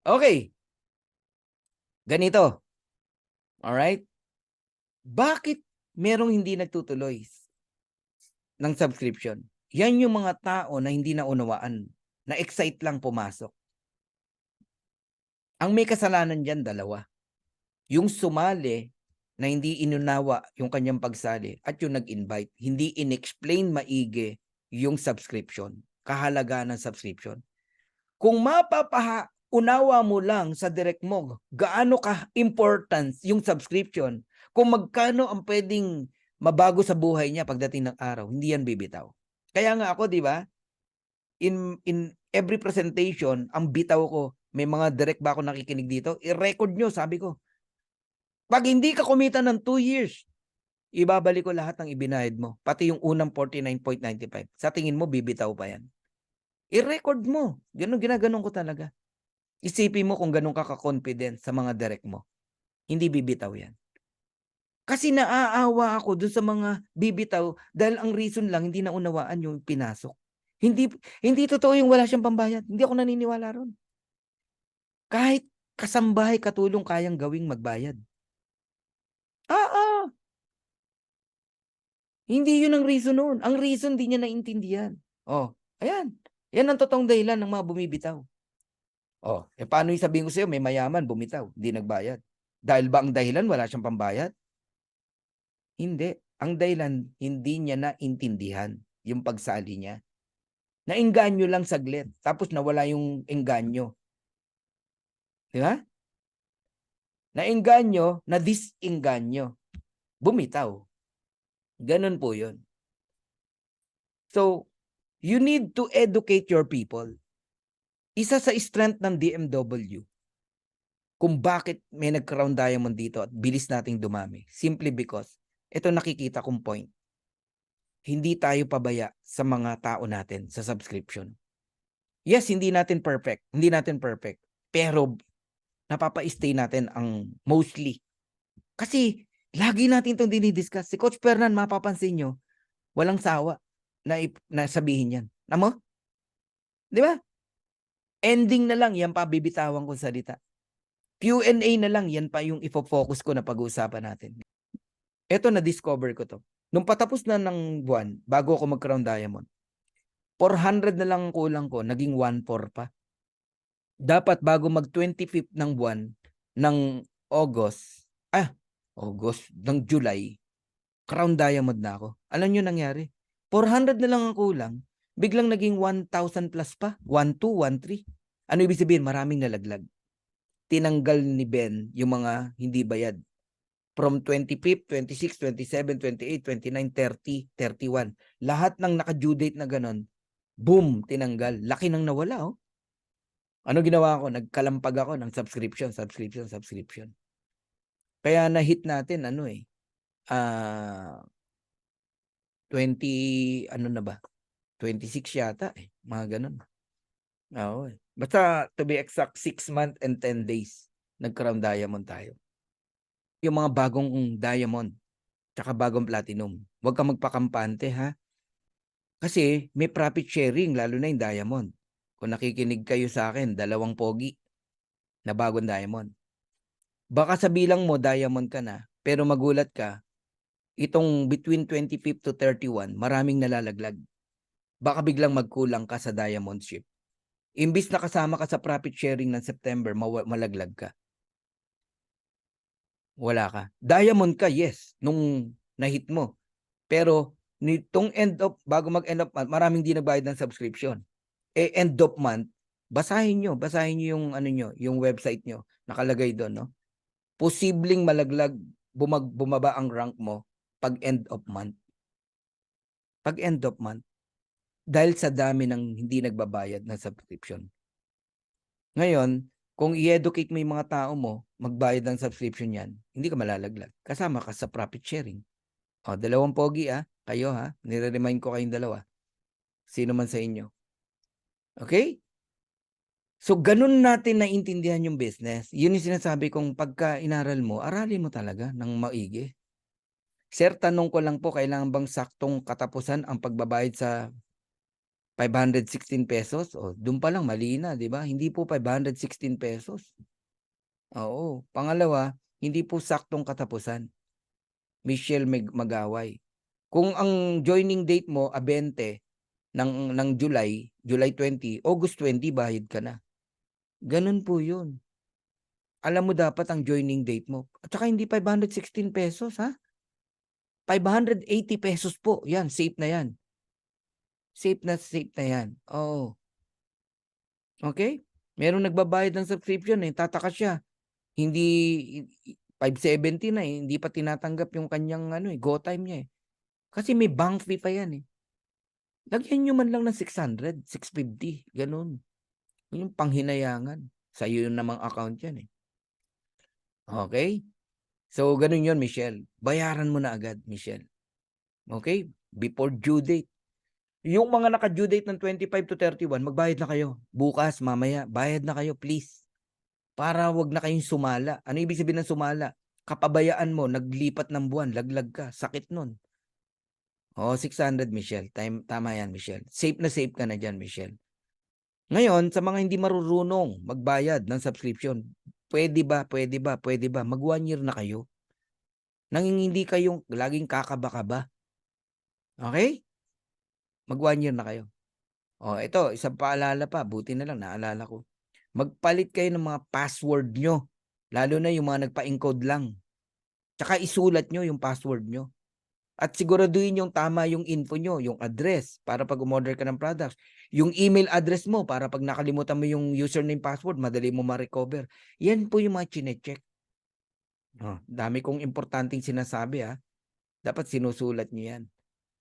Okay, ganito. Alright? Bakit merong hindi nagtutuloy ng subscription? Yan yung mga tao na hindi naunawaan, na-excite lang pumasok. Ang may kasalanan dyan, dalawa. Yung sumali na hindi inunawa yung kanyang pagsali at yung nag-invite, hindi in-explain maigi yung subscription, kahalagaan ng subscription. Kung unawa mo lang sa direct mo, gaano ka important yung subscription, kung magkano ang pwedeng mabago sa buhay niya pagdating ng araw, hindi yan bibitaw. Kaya nga ako, di ba, in every presentation, ang bitaw ko, may mga direct ba ako nakikinig dito, i-record nyo, sabi ko. Pag hindi ka kumita ng 2 years, ibabalik ko lahat ng ibinayad mo, pati yung unang 49.95. Sa tingin mo, bibitaw pa yan. I-record mo. Ginaganon ko talaga. Isipin mo kung ganun ka ka-confident sa mga direct mo. Hindi bibitaw yan. Kasi naaawa ako dun sa mga bibitaw dahil ang reason lang hindi naunawaan yung pinasok. Hindi totoo yung wala siyang pambayad. Hindi ako naniniwala ron. Kahit kasambahay katulong kayang gawing magbayad. Hindi yun ang reason noon. Ang reason di niya naintindihan. Oh, ayan. Yan ang totoong dahilan ng mga bumibitaw. Oh, paano yung sabihin ko sa'yo, may mayaman, bumitaw, hindi nagbayad. Dahil ba ang dahilan, wala siyang pambayad? Hindi. Ang dahilan, hindi niya naintindihan yung pagsali niya. Naengganyo lang saglit, tapos nawala yung engganyo. Di ba? Naengganyo, na-disengganyo. Bumitaw. Ganun po yun. So, you need to educate your people. Isa sa strength ng DMW, kung bakit may nag-crown diamond dito at bilis nating dumami, simply because, ito nakikita kong point, hindi tayo pabaya sa mga tao natin sa subscription. Yes, hindi natin perfect, pero napapa-stay natin ang mostly. Kasi, lagi natin itong dinidiscuss. Si Coach Fernan, mapapansin nyo, walang sawa na sabihin yan. Namo? Di ba? Ending na lang, yan pa bibitawan kong salita. Q&A na lang, yan pa yung ifo-focus ko na pag-uusapan natin. Ito, na-discover ko to. Nung patapos na ng buwan, bago ako mag-crown diamond, 400 na lang kulang ko, naging 1.4 pa. Dapat bago mag-25th ng buwan ng ng July, crown diamond na ako. Alam nyo nangyari? 400 na lang ang kulang, biglang naging 1,000 plus pa, 1,2, 1,3. Ano ibig sabihin? Maraming nalaglag. Tinanggal ni Ben yung mga hindi bayad. From 25th, 26th, 27th, 28th, 29th, 30, 31. Lahat ng naka-due date na ganon, boom, tinanggal. Laki nang nawala, oh. Ano ginawa ko? Nagkalampag ako ng subscription. Kaya na-hit natin, 20, ano na ba? 26 yata, mga ganon. Oo, Basta, to be exact, 6 months and 10 days, nag-crown diamond tayo. Yung mga bagong diamond, tsaka bagong platinum, huwag kang magpakampante, ha? Kasi may profit sharing, lalo na yung diamond. Kung nakikinig kayo sa akin, 2 pogi na bagong diamond. Baka sa bilang mo, diamond ka na, pero magulat ka, itong between 25th to 31, maraming nalalaglag. Baka biglang magkulang ka sa diamond ship. Imbis na kasama ka sa profit sharing ng September, malaglag ka. Wala ka. Diamond ka, yes, nung na-hit mo. Pero, nitong bago mag-end of month, maraming di nagbayad ng subscription. End of month, basahin nyo yung, yung website nyo. Nakalagay doon, no? Posibleng malaglag, bumaba ang rank mo pag end of month. Pag end of month. Dahil sa dami ng hindi nagbabayad ng subscription. Ngayon, kung i-educate mo yung mga tao mo, magbayad ng subscription yan, hindi ka malalaglag. Kasama ka sa profit sharing. O, 2 pogi, kayo, nire-remind ko kayong 2. Sino man sa inyo. Okay? So, ganun natin naintindihan yung business. Yun yung sinasabi kong pagka inaral mo, aralin mo talaga ng maigi. Sir, tanong ko lang po, kailangan bang saktong katapusan ang pagbabayad sa 516 pesos. O, doon pa lang mali na, 'di ba? Hindi po 516 pesos. Oo. Pangalawa, hindi po saktong katapusan. Michelle Magaway. Kung ang joining date mo 20 ng July 20, August 20 bayad ka na. Ganun po 'yun. Alam mo dapat ang joining date mo. At saka hindi 516 pesos, ha? 580 pesos po. Yan, safe na yan. Safe na 'yan. Oo. Okay? Merong nagbabayad ng subscription, eh, tataka siya. Hindi 570 na, eh, hindi pa tinatanggap yung kanyang ano, eh, go time niya, eh. Kasi may bank fee pa yan, eh. Lagyan niyo man lang ng 600, 650, gano'n. Yung panghinayangan. Sa'yo yun namang account yan, eh. Okay? So, gano'n yun, Michelle. Bayaran mo na agad, Michelle. Okay? Before due date. Yung mga naka-due date ng 25 to 31, magbayad na kayo. Bukas, mamaya, bayad na kayo, please. Para wag na kayong sumala. Ano ibig sabihin ng sumala? Kapabayaan mo, naglipat ng buwan, laglag ka, sakit nun. 600, Michelle. Tama yan, Michelle. Safe na safe ka na dyan, Michelle. Ngayon, sa mga hindi marurunong magbayad ng subscription, pwede ba, mag 1 year na kayo. Hindi kayong laging kakaba-kaba. Okay? Mag 1 year na kayo. Ito, isang paalala pa, buti na lang naalala ko. Magpalit kayo ng mga password nyo, lalo na yung mga nagpa-encode lang. Tsaka isulat nyo yung password nyo. At siguraduhin yung tama yung info nyo, yung address para pag umorder ka ng products. Yung email address mo para pag nakalimutan mo yung username password, madali mo ma-recover. Yan po yung mga chinecheck. Dami kong importanteng sinasabi, ha. Dapat sinusulat nyo yan.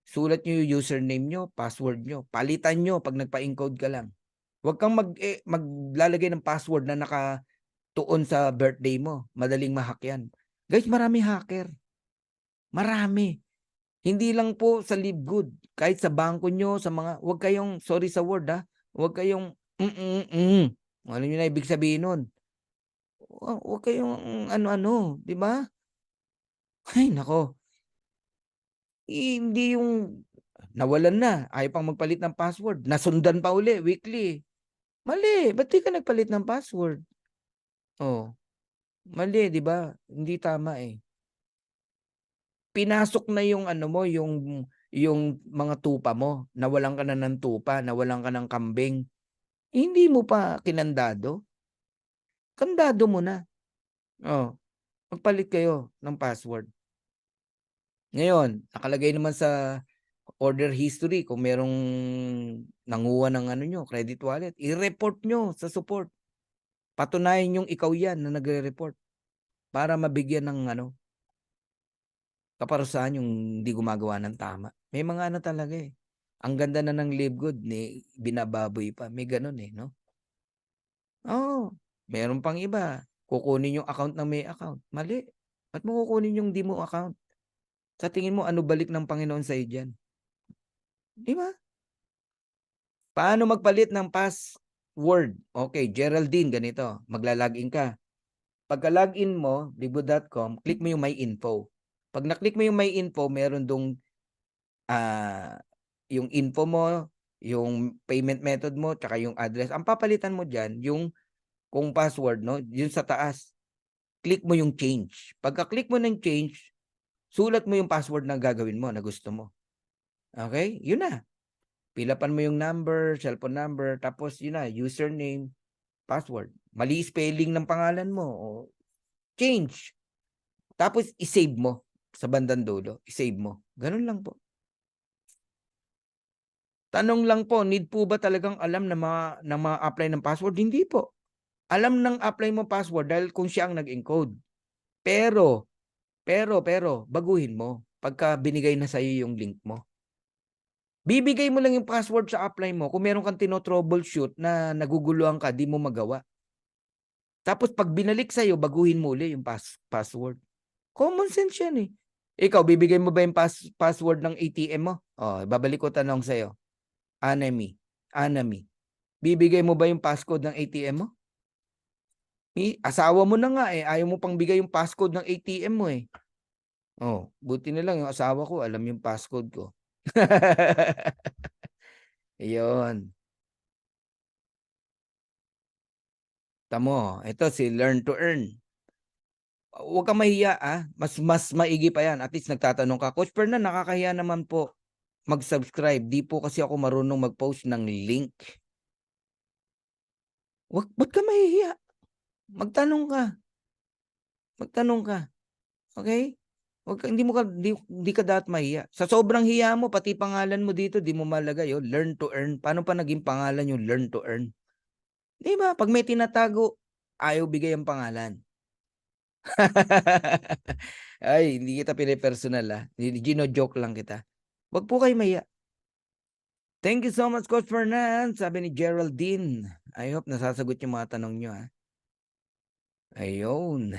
Sulat nyo yung username nyo, password nyo. Palitan nyo pag nagpa-encode ka lang. Huwag kang maglalagay ng password na nakatuon sa birthday mo. Madaling ma-hack yan. Guys, marami hacker. Marami. Hindi lang po sa LiveGood. Kahit sa bangko nyo, sa mga, huwag kayong, sorry sa word, ha, huwag kayong, Alam nyo na ibig sabihin nun. Huwag kayong ano-ano, di ba? Ay, nako. Hindi yung nawalan na, ayaw pang magpalit ng password. Nasundan pa uli, weekly. Mali, ba't di ka nagpalit ng password? Mali, di ba? Hindi tama, eh. Pinasok na yung ano mo, yung mga tupa mo. Nawalan ka na ng tupa, nawalan ka ng kambing. Hindi mo pa kinandado. Kandado mo na. Magpalit kayo ng password. Ngayon, nakalagay naman sa order history kung merong nanguha ng ano nyo, credit wallet, i-report nyo sa support. Patunayan yung ikaw yan na nagre-report para mabigyan ng kaparusahan yung hindi gumagawa ng tama. May mga ano talaga, eh. Ang ganda na ng LiveGood, binababoy pa. May ganun, eh, no? Meron pang iba. Kukunin yung account ng may account. Mali. Ba't mo kukunin yung di mo account? Sa tingin mo, ano balik ng Panginoon sa'yo dyan? Di ba? Paano magpalit ng password? Okay, Geraldine, ganito. Magla-login ka. Pagka-login mo, livegood.com, click mo yung My Info. Pag na-click mo yung My Info, meron dong yung info mo, yung payment method mo, tsaka yung address. Ang papalitan mo dyan, yung kung password, no? Yun sa taas. Click mo yung change. Pagka-click mo ng change, sulat mo yung password na gagawin mo, na gusto mo. Okay? Yun na. Pilapan mo yung number, cellphone number, tapos yun na, username, password. Mali spelling ng pangalan mo. Change. Tapos, isave mo sa bandang dulo. Isave mo. Ganun lang po. Tanong lang po, need po ba talagang alam na ma-apply ng password? Hindi po. Alam ng apply mo password dahil kung siya ang nag-encode. Pero, baguhin mo pagka binigay na sa'yo yung link mo. Bibigay mo lang yung password sa apply mo kung meron kang tino-troubleshoot na naguguluhan ka, di mo magawa. Tapos pag binalik sa'yo, baguhin mo uli yung password. Common sense yan, eh. Ikaw, bibigay mo ba yung password ng ATM mo? Babalik ko tanong sa'yo. Anami. Bibigay mo ba yung passcode ng ATM mo? Asawa mo na nga, eh. Ayaw mo pang bigay yung passcode ng ATM mo, eh. Buti na lang yung asawa ko, alam yung passcode ko. Iyon. Tamo, ito si Learn to Earn. Huwag kang mahiya, mas maigi pa 'yan, at least nagtatanong ka, "Coach Fernan, nakakahiya naman po mag-subscribe, 'di po kasi ako marunong mag-post ng link." Ba't ka mahihiya? Magtanong ka, magtanong ka, okey? Wag ka hindi ka dapat mahiya. Sa sobrang hiya mo pati pangalan mo dito 'di mo malagay, Learn to Earn. Paano pa naging pangalan yung Learn to Earn? 'Di ba, 'pag may tinatago, ayaw bigay ang pangalan. Ay, hindi kita pinepersonal, jino-joke lang kita. Wag po kayong mahiya. Thank you so much, Coach Fernan, sabi ni Geraldine. I hope nasasagot yung mga tanong niyo, Ayun.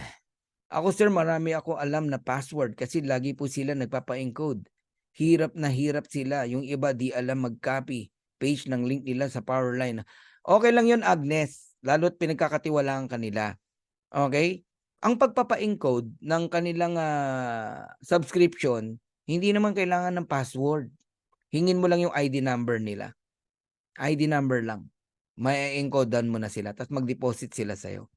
Ako sir, marami ako alam na password kasi lagi po sila nagpapa-encode. Hirap na hirap sila, yung iba di alam mag-copy page ng link nila sa Powerline. Okay lang yun, Agnes, lalo't pinagkakatiwalaan ka nila. Okay? Ang pagpapa-encode ng kanilang subscription, hindi naman kailangan ng password. Hingin mo lang yung ID number nila. ID number lang. Mae-encodean mo na sila tapos mag-deposit sila sa'yo.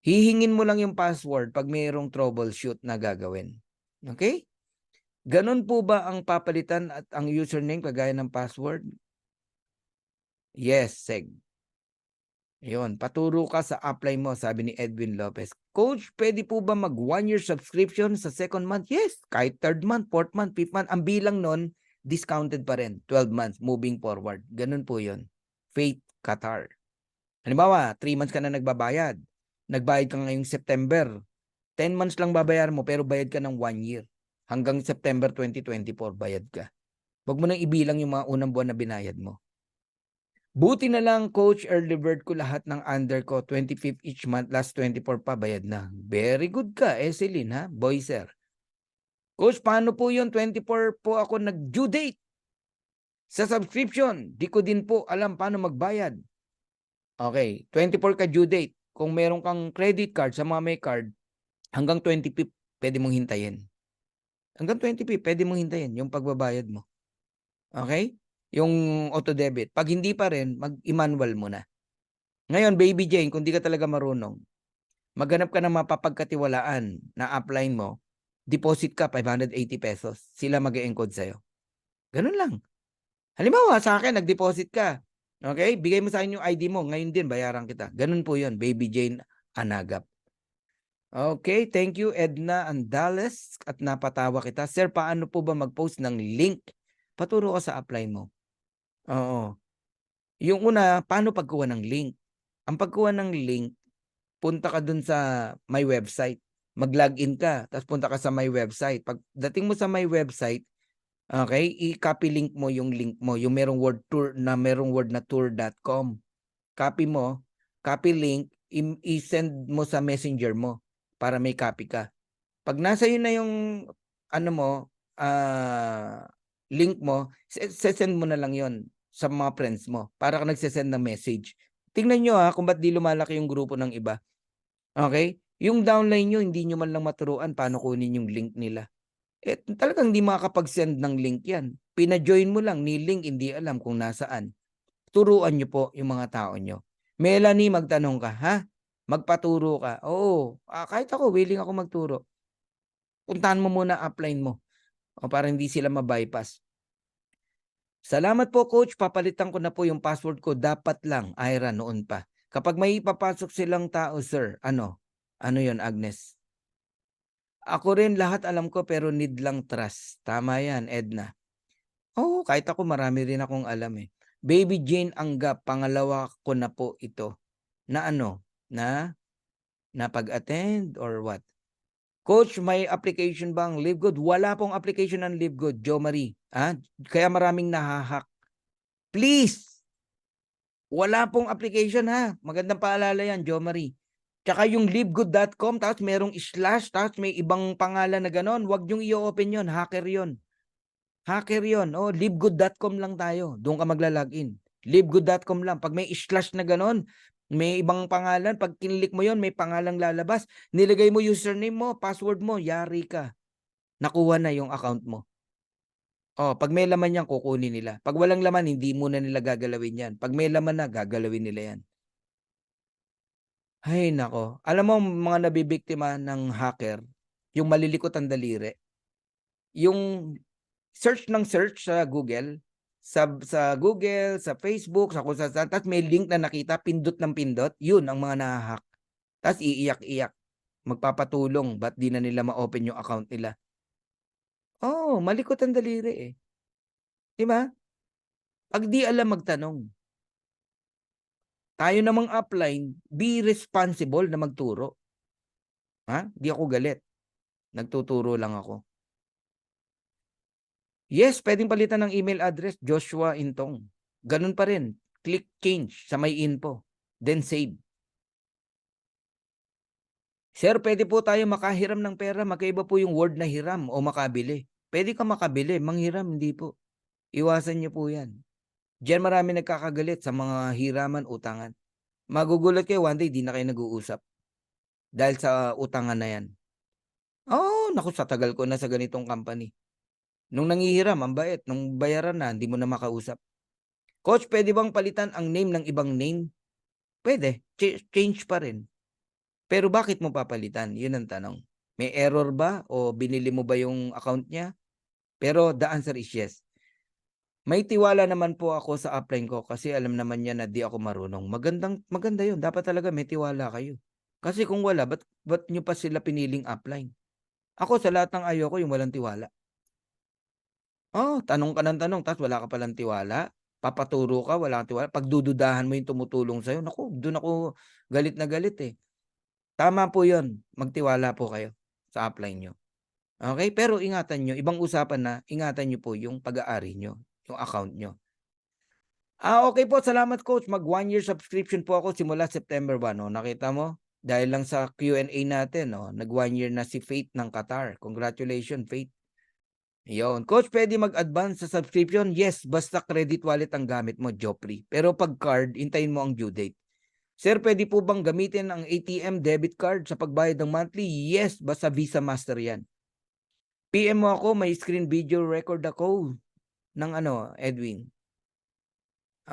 Hihingin mo lang yung password pag mayroong troubleshoot na gagawin. Okay? Ganun po ba ang papalitan at ang username kagaya ng password? Yes, Seg. Yun, paturo ka sa upline mo, sabi ni Edwin Lopez. Coach, pwede po ba mag 1-year subscription sa second month? Yes, kahit third month, fourth month, fifth month. Ang bilang nun, discounted pa rin. 12 months, moving forward. Ganun po yun. Faith Qatar. Halimbawa, 3 months ka na nagbabayad. Nagbayad ka ngayong September. 10 months lang babayar mo pero bayad ka ng 1 year. Hanggang September 2024, bayad ka. Huwag mo nang ibilang yung mga unang buwan na binayad mo. Buti na lang, Coach, early bird ko lahat ng under ko. 25th each month, last 24 pa, bayad na. Very good ka, Eselin, Boy, sir. Coach, paano po yun? 24 po ako nag-due date sa subscription. Di ko din po alam paano magbayad. Okay, 24 ka due date. Kung meron kang credit card sa mga may card, hanggang 25th, pwede mong hintayin. Hanggang 25th, pwede mong hintayin yung pagbabayad mo. Okay? Yung auto-debit. Pag hindi pa rin, mag-manual mo na. Ngayon, Baby Jane, kung di ka talaga marunong, maghanap ka ng mapapagkatiwalaan na upline mo, deposit ka 580 pesos. Sila mag-e-encode sa'yo. Ganun lang. Halimbawa, sa akin, nag-deposit ka. Okay? Bigay mo sa akin yung ID mo. Ngayon din, bayaran kita. Ganun po yun, Baby Jane Anagap. Okay, thank you, Edna Andales. At napatawa kita. Sir, paano po ba mag-post ng link? Paturo ka sa upline mo. Oo. Yung una, paano pagkuha ng link? Ang pagkuha ng link, punta ka dun sa my website. Mag-login ka, tapos punta ka sa my website. Pagdating mo sa my website, okay, i-copy link mo yung link mo, yung merong word na tour.com. Copy mo, copy link, i-send mo sa messenger mo para may copy ka. Pag nasa yun na yung link mo, send mo na lang yon sa mga friends mo para ka nagsesend ng message. Tingnan nyo kung ba't di lumalaki yung grupo ng iba. Okay? Yung downline nyo, hindi nyo man lang maturuan paano kunin yung link nila. Talagang hindi makakapag-send ng link yan. Pina-join mo lang, ni link, hindi alam kung nasaan. Turuan nyo po yung mga tao nyo. Melanie, magtanong ka, magpaturo ka. Oo, kahit ako, willing ako magturo. Puntahan mo muna upline mo para hindi sila ma-bypass. Salamat po, Coach. Papalitan ko na po yung password ko. Dapat lang, Ira, noon pa. Kapag may ipapasok silang tao, sir, ano yon, Agnes? Ako rin lahat alam ko pero need lang trust. Tama yan, Edna. Oo, kahit ako marami rin akong alam eh. Baby Jane Anggap, pangalawa ko na po ito. Na pag-attend or what? Coach, may application bang LiveGood? Wala pong application ng LiveGood, Jo Marie. Kaya maraming nahahack. Please! Wala pong application Magandang paalala yan, Jo Marie. Tsaka yung livegood.com, tapos merong slash, tapos may ibang pangalan na ganon. Huwag niyong i-open yun. Hacker yun. Hacker yun. Livegood.com lang tayo. Doon ka magla-login. Livegood.com lang. Pag may slash na ganon, may ibang pangalan. Pag kinilik mo yon, may pangalang lalabas. Nilagay mo username mo, password mo, yari ka. Nakuha na yung account mo. Oh, 'pag may laman yan kukunin nila. 'Pag walang laman hindi muna nila gagalawin yan. 'Pag may laman na gagalawin nila yan. Hay naku, alam mo mga nabibiktima ng hacker, yung malilikot ang daliri, yung search ng search sa Google, sa Facebook, sa kung saan-saan, ta's may link na nakita, pindot ng pindot, yun ang mga naha-hack. Ta's iiyak-iyak, magpapatulong ba't 'di na nila ma-open yung account nila. Oo, malikot ang daliri, eh, 'di ba? 'Pag 'di alam magtanong. Tayo namang upline, be responsible na magturo, ha? 'Di ako galit, nagtuturo lang ako. Yes, puwedeng palitan ng email address, Joshua Intong. Gano'n pa rin, click change sa may info, then save. Sir, puwede po tayo makahiram ng pera, magkaiba po yung word na hiram o makabili. Puwede kang makabili, manghiram hindi po. Iwasan niyo po 'yan. Diyan marami nagkakagalit sa mga hiraman, utangan. Magugulat kayo one day 'di na kayo nag-uusap dahil sa utangan na 'yan. Oo, naku sa tagal ko na sa ganitong company. Nung nanghihiram ang bait, nung bayaran na hindi mo na makausap. Coach, puwede bang palitan ang name ng ibang name? Puwede, change pa rin. Pero bakit mo papalitan? 'Yun ang tanong. May error ba o binili mo ba yung account niya? Pero the answer is yes. May tiwala naman po ako sa upline ko kasi alam naman niya na 'di ako marunong. Maganda 'yun, dapat talaga may tiwala kayo. Kasi kung wala ba't niyo pa sila piniling upline? Ako sa lahat ng ayoko yung walang tiwala. Oo, tanong ka ng tanong ta's wala ka palang tiwala, papaturo ka wala kang tiwala, pagdududahan mo yung tumutulong sa'yo, naku dun ako galit na galit, eh. Tama po yun, magtiwala po kayo sa upline niyo, okey? Pero ingatan niyo, ibang usapan na, ingatan niyo po yung pag-aari niyo, yung account niyo. Okey po, salamat coach, mag 1 year subscription po ako simula September 1, oh, nakita mo? Dahil lang sa Q&A natin, oh, nag 1 year na si Faith ng Qatar, congratulations Faith. Yun. Coach, puwede mag-advance sa subscription? Yes, basta credit wallet ang gamit mo, Jopri. Pero 'pag card, hintayin mo ang due date. Sir, puwede po bang gamitin ang ATM debit card sa pagbayad ng monthly? Yes, basta Visa Master 'yan. PM mo ako, may screen video record ako ng ano, Edwin.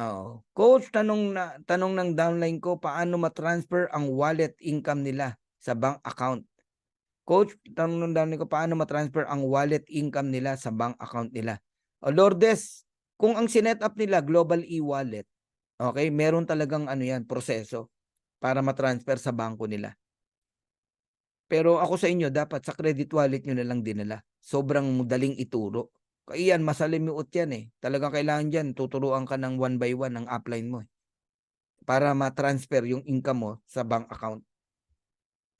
Oo. Coach, tanong ng downline ko, paano ma-transfer ang wallet income nila sa bank account? Coach, tanong ng downline ko, paano ma-transfer ang wallet income nila sa bank account nila? O Lourdes, kung ang sinet up nila global e-wallet, okay, meron talagang ano yan, proseso para ma-transfer sa bangko nila. Pero ako sa inyo, dapat sa credit wallet nyo na lang dinala. Sobrang daling ituro. Kaya yan, masalimuot yan eh. Talagang kailangan dyan, tuturuan ka ng one by one ng upline mo eh, para ma-transfer yung income mo sa bank account.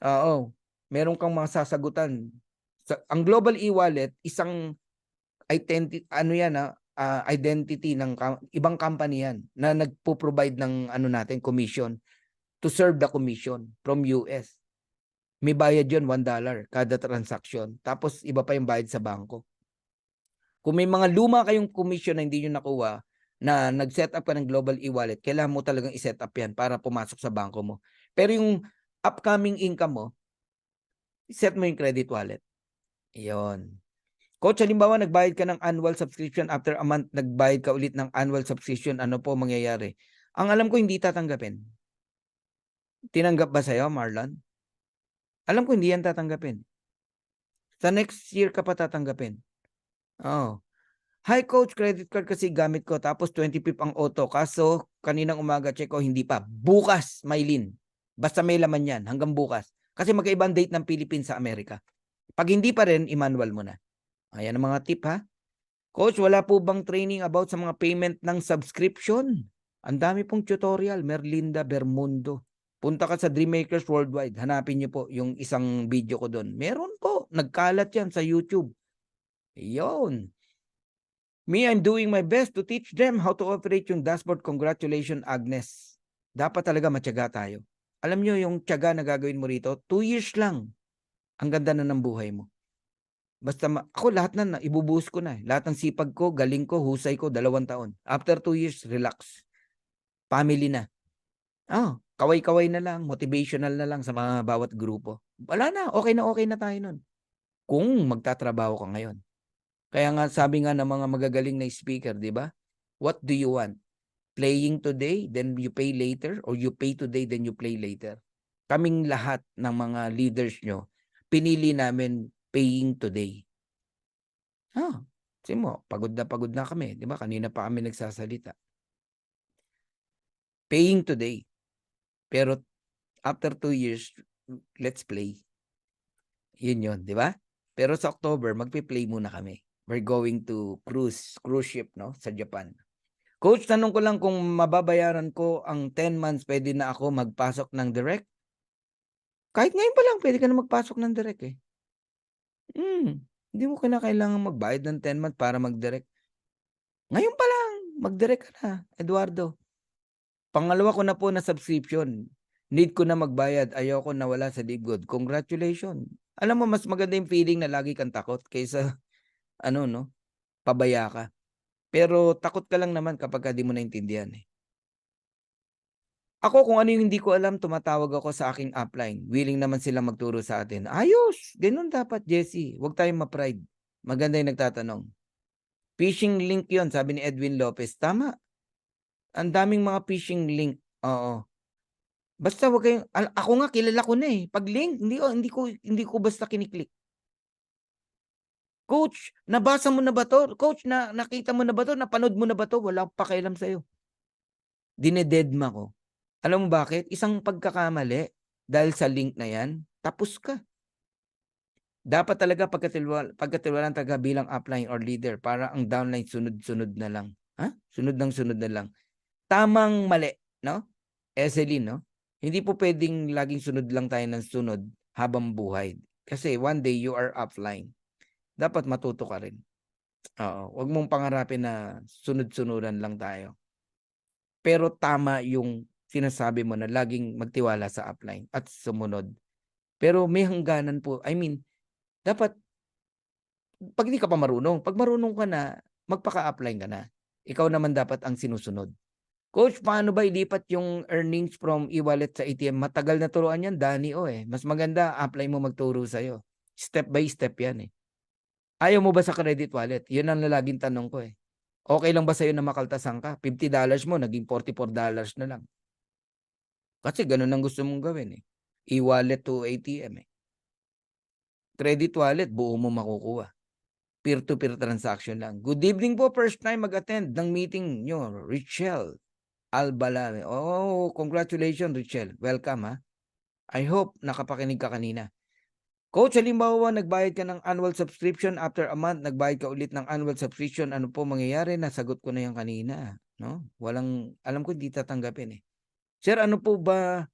Oo, meron kang mga sasagutan. Ang global e-wallet, isang ano yan, identity ng ibang company yan na nagpo-provide ng ano natin, commission to serve the commission from US. May bayad yun, $1 kada transaction. Tapos iba pa yung bayad sa bangko. Kung may mga luma kayong commission na hindi nyo nakuha, na nag-set up ka ng global e-wallet, kailangan mo talagang i-set up yan para pumasok sa bangko mo. Pero yung upcoming income mo, set mo yung credit wallet. Iyon. Coach, halimbawa nagbayad ka ng annual subscription, after a month nagbayad ka ulit ng annual subscription, ano po mangyayari? Ang alam ko hindi tatanggapin. Tinanggap ba sa'yo, Marlon? Alam ko hindi yan tatanggapin. Sa next year ka pa tatanggapin. Oo. Hi coach, credit card kasi gamit ko tapos 25 ang auto. Kaso kaninang umaga check ko hindi pa. Bukas, Maylin. Basta may laman yan hanggang bukas. Kasi magkaibang date ng Philippines sa Amerika. Pag hindi pa rin, i-manual mo na. Ayan ang mga tip ha. Coach, wala po bang training about sa mga payment ng subscription? Ang dami pong tutorial, Merlinda Bermundo. Punta ka sa Dreammakers Worldwide, hanapin niyo po yung isang video ko doon. Meron po, nagkalat yan sa YouTube. Iyon. Me, I'm doing my best to teach them how to operate yung dashboard. Congratulations, Agnes. Dapat talaga matyaga tayo. Alam niyo yung tiyaga na gagawin mo rito, 2 years lang. Ang ganda na ng buhay mo. Basta ako lahat na ibubuhos ko na. Lahat ng sipag ko, galing ko, husay ko, 2 taon. After 2 years, relax. Family na. Kaway-kaway na lang, motivational na lang sa mga bawat grupo. Wala na okay na tayo nun. Kung magtatrabaho ka ngayon. Kaya nga sabi nga ng mga magagaling na speaker, di ba? What do you want? Playing today, then you pay later, or you pay today, then you play later? Kaming lahat ng mga leaders nyo, pinili namin paying today. Kasi mo, pagod na kami. Di ba? Kanina pa kami nagsasalita. Paying today. Pero after 2 years, let's play. Yun, di ba? Pero sa October, magpi-play muna kami. We're going to cruise ship, no? Sa Japan. Coach, tanong ko lang kung mababayaran ko ang 10 months, pwede na ako magpasok ng direct? Kahit ngayon pa lang, pwede ka na magpasok ng direct eh. Hindi mo kailangan magbayad ng 10 months para mag-direct. Ngayon pa lang, mag-direct ka na, Eduardo. Pangalawa ko na po na subscription. Need ko na magbayad. Ayoko na wala sa Libgood. Congratulations. Alam mo, mas maganda yung feeling na lagi kang takot kaysa, pabaya ka. Pero takot ka lang naman kapag di mo naintindihan eh. Ako, kung ano yung hindi ko alam, tumatawag ako sa aking upline. Willing naman silang magturo sa atin. Ayos! Ganun dapat, Jesse. Huwag tayong ma-pride. Maganda yung nagtatanong. Phishing link yon, sabi ni Edwin Lopez. Tama. Ang daming mga phishing link. Oo. Basta wag kayong, ako nga kilala ko na eh. Pag link, hindi ko basta kiniklik. Coach, nabasa mo na ba to? Coach, nakita mo na ba to? Napanood mo na ba to? Wala akong pakialam sa'yo. Dinededma ko. Alam mo bakit? Isang pagkakamali dahil sa link na yan, tapos ka. Dapat talaga pagkatiwalaan talaga bilang upline or leader para ang downline sunod-sunod na lang. Sunod na lang. Tamang mali, no? Eselin, no? Hindi po pwedeng laging sunod lang tayo ng sunod habang buhay. Kasi one day you are offline. Dapat matuto ka rin. Oo. Huwag mong pangarapin na sunod-sunuran lang tayo. Pero tama yung sinasabi mo na laging magtiwala sa upline at sumunod. Pero may hangganan po. I mean, dapat, pag hindi ka pa marunong, pag marunong ka na, magpaka-upline ka na. Ikaw naman dapat ang sinusunod. Coach, paano ba ilipat yung earnings from e-wallet sa ATM? Matagal na turuan yan, Danny eh. Mas maganda, apply mo magturo sa'yo. Step by step yan eh. Ayaw mo ba sa credit wallet? Yun ang laging tanong ko eh. Okay lang ba sa'yo na makaltasan ka? $50 mo, naging $44 na lang. Kasi ganun ang gusto mong gawin eh. E-wallet to ATM eh. Credit wallet, buo mo makukuha. Peer-to-peer transaction lang. Good evening po, first time mag-attend ng meeting nyo, Richelle Albalame. Oh, congratulations, Richelle. Welcome, ha? I hope nakapakinig ka kanina. Coach, halimbawa, nagbayad ka ng annual subscription, after a month, nagbayad ka ulit ng annual subscription, ano po mangyayari? Nasagot ko na yan kanina, no? Walang, alam ko, hindi tatanggapin eh. Sir, ano po ba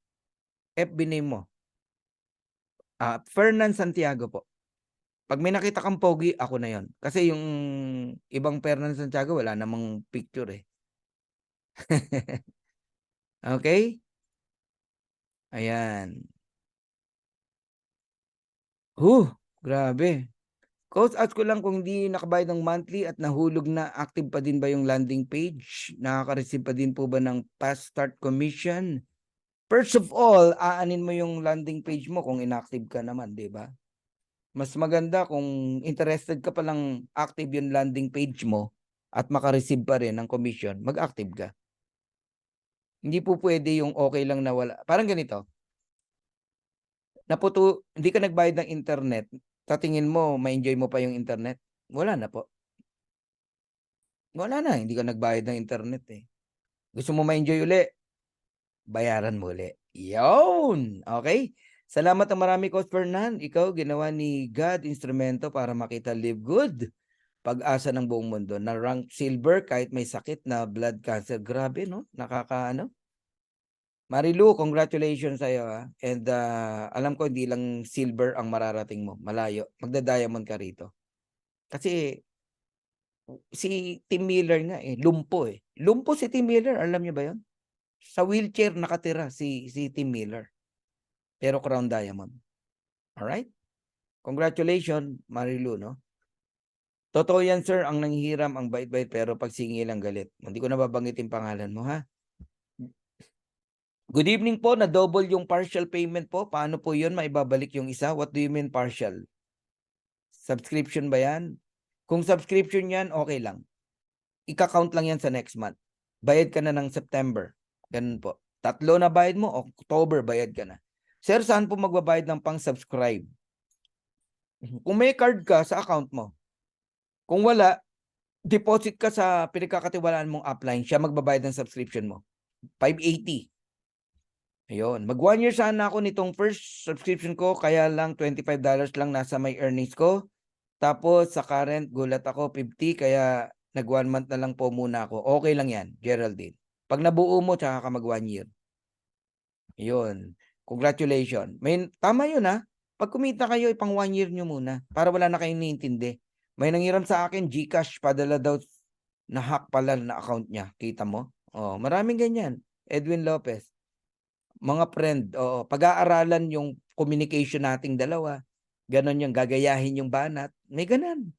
FB name mo? Fernan Santiago po. Pag may nakita kang pogi, ako na yon. Kasi yung ibang Fernan Santiago, wala namang picture eh. Okay? Ayan. Grabe. Coach, ask ko lang kung hindi nakabayad ng monthly at nahulog na, active pa din ba yung landing page? Nakaka-receive pa din po ba ng past start commission? First of all, aanin mo yung landing page mo kung inactive ka naman, di ba? Mas maganda kung interested ka palang active yung landing page mo at makareceive pa rin ng commission, mag-active ka. Hindi po pwede yung okay lang na wala. Parang ganito. Hindi ka nagbayad ng internet, sa tingin mo, ma-enjoy mo pa yung internet? Wala na po. Wala na, hindi ka nagbayad ng internet eh. Gusto mo ma-enjoy uli? Bayaran mo uli. Yun! Okay? Salamat ang marami, Coach Fernan. Ikaw, ginawa ni God instrumento para makita live good. Pag-asa ng buong mundo. Na rank silver kahit may sakit na blood cancer. Grabe, no? Nakakaano? Marilu, congratulations sa'yo. And alam ko hindi lang silver ang mararating mo. Malayo. Magda-diamond ka rito. Kasi si Tim Miller nga eh. Lumpo eh. Lumpo si Tim Miller. Alam niyo ba yun? Sa wheelchair nakatira si Tim Miller. Pero crown diamond. Alright? Congratulations, Marilu, no? Totoo yan, sir. Ang nanghihiram, ang bait-bait, pero pag singil ang galit. Hindi ko na babanggitin pangalan mo, ha? Good evening po, na-double yung partial payment po. Paano po yun? Maibabalik yung isa? What do you mean partial? Subscription ba yan? Kung subscription yan, okay lang. Ika-count lang yan sa next month. Bayad ka na ng September. Ganun po. 3 na bayad mo, October bayad ka na. Sir, saan po magbabayad ng pang-subscribe? Kung may card ka sa account mo, kung wala, deposit ka sa pinagkakatiwalaan mong upline, siya magbabayad ng subscription mo. 580. Ayun. Mag 1 year sana ako nitong first subscription ko, kaya lang $25 lang nasa may earnings ko. Tapos sa current, gulat ako 50, kaya nag 1 month na lang po muna ako. Okay lang yan, Geraldine. Pag nabuo mo, tsaka ka mag 1 year. Ayun. Congratulations. Tama yun ha. Pag kumita kayo, ipang 1 year nyo muna para wala na kayong niintindi. May nanghiram sa akin, GCash, padala daw na hack pala na account niya. Kita mo? Oh, maraming ganyan. Edwin Lopez. Mga friend, pag-aaralan yung communication nating dalawa. Ganon yung gagayahin yung banat. May ganan.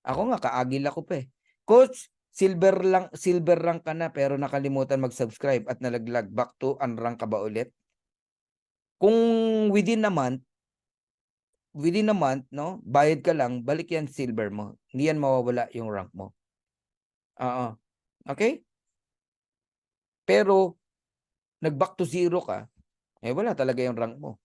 Ako nga, kaagil ako pa eh. Coach, silver rank ka na pero nakalimutan mag-subscribe at nalaglag. Back to unrank ka ba ulit? Kung within a month, no, bayad ka lang, balik yan silver mo. Hindi yan mawawala yung rank mo. Oo. Okay? Pero, nag-back to zero ka, wala talaga yung rank mo.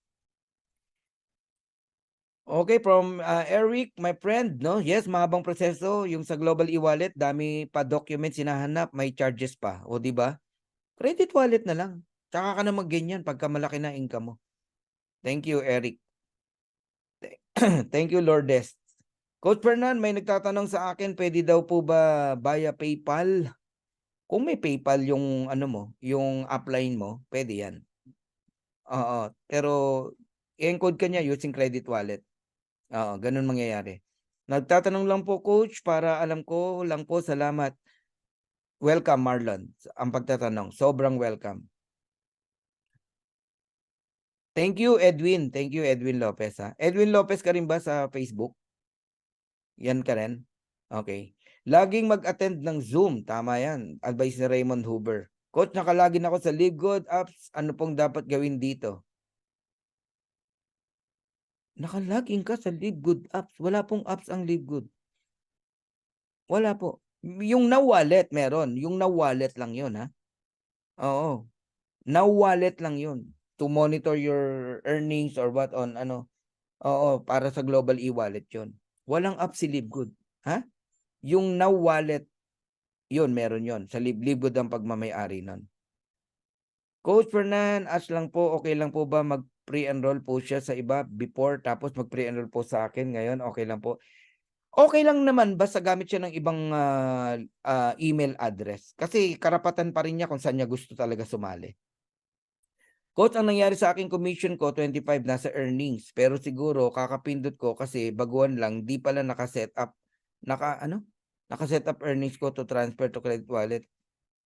Okay, from Eric, my friend, no? Yes, mahabang proseso. Yung sa Global e-wallet, dami pa documents hinahanap, may charges pa. O, di ba? Credit wallet na lang. Tsaka ka na mag-ganyan pagka malaki na income mo. Thank you, Eric. Thank you, Lourdes. Coach Fernan, may nagtatanong sa akin, pwede daw po ba via PayPal? Kung may PayPal yung ano mo, yung upline mo, pwede yan. Oo, pero i-encode ka niya using credit wallet. Oo, ganun mangyayari. Nagtatanong lang po, Coach, para alam ko lang po, salamat. Welcome, Marlon, ang pagtatanong. Sobrang welcome. Thank you, Edwin. Thank you, Edwin Lopez. Ha? Edwin Lopez ka rin ba sa Facebook? Yan ka rin? Okay. Laging mag-attend ng Zoom. Tama yan. Advice ni Raymond Huber. Coach, nakalagin ako sa LiveGood apps. Ano pong dapat gawin dito? Nakalagin ka sa LiveGood apps. Wala pong apps ang LiveGood. Wala po. Yung Now Wallet meron. Yung Now Wallet lang yun, ha? Oo. Now Wallet lang yun. To monitor your earnings or what on ano. Oo, para sa Global e-wallet yun. Walang app si LiveGood. Ha? Yung Now Wallet, yun, meron yun. Sa LiveGood ang pagmamayari nun. Coach Fernan, ask lang po, okay lang po ba mag-pre-enroll po siya sa iba before tapos mag-pre-enroll po sa akin ngayon? Okay lang po. Okay lang naman basta gamit siya ng ibang email address. Kasi karapatan pa rin niya kung saan niya gusto talaga sumali. Coach, ang nangyari sa akin commission ko, 25 nasa earnings. Pero siguro kakapindot ko kasi baguhan lang, di pala naka-set up. Naka-set up earnings ko to transfer to credit wallet.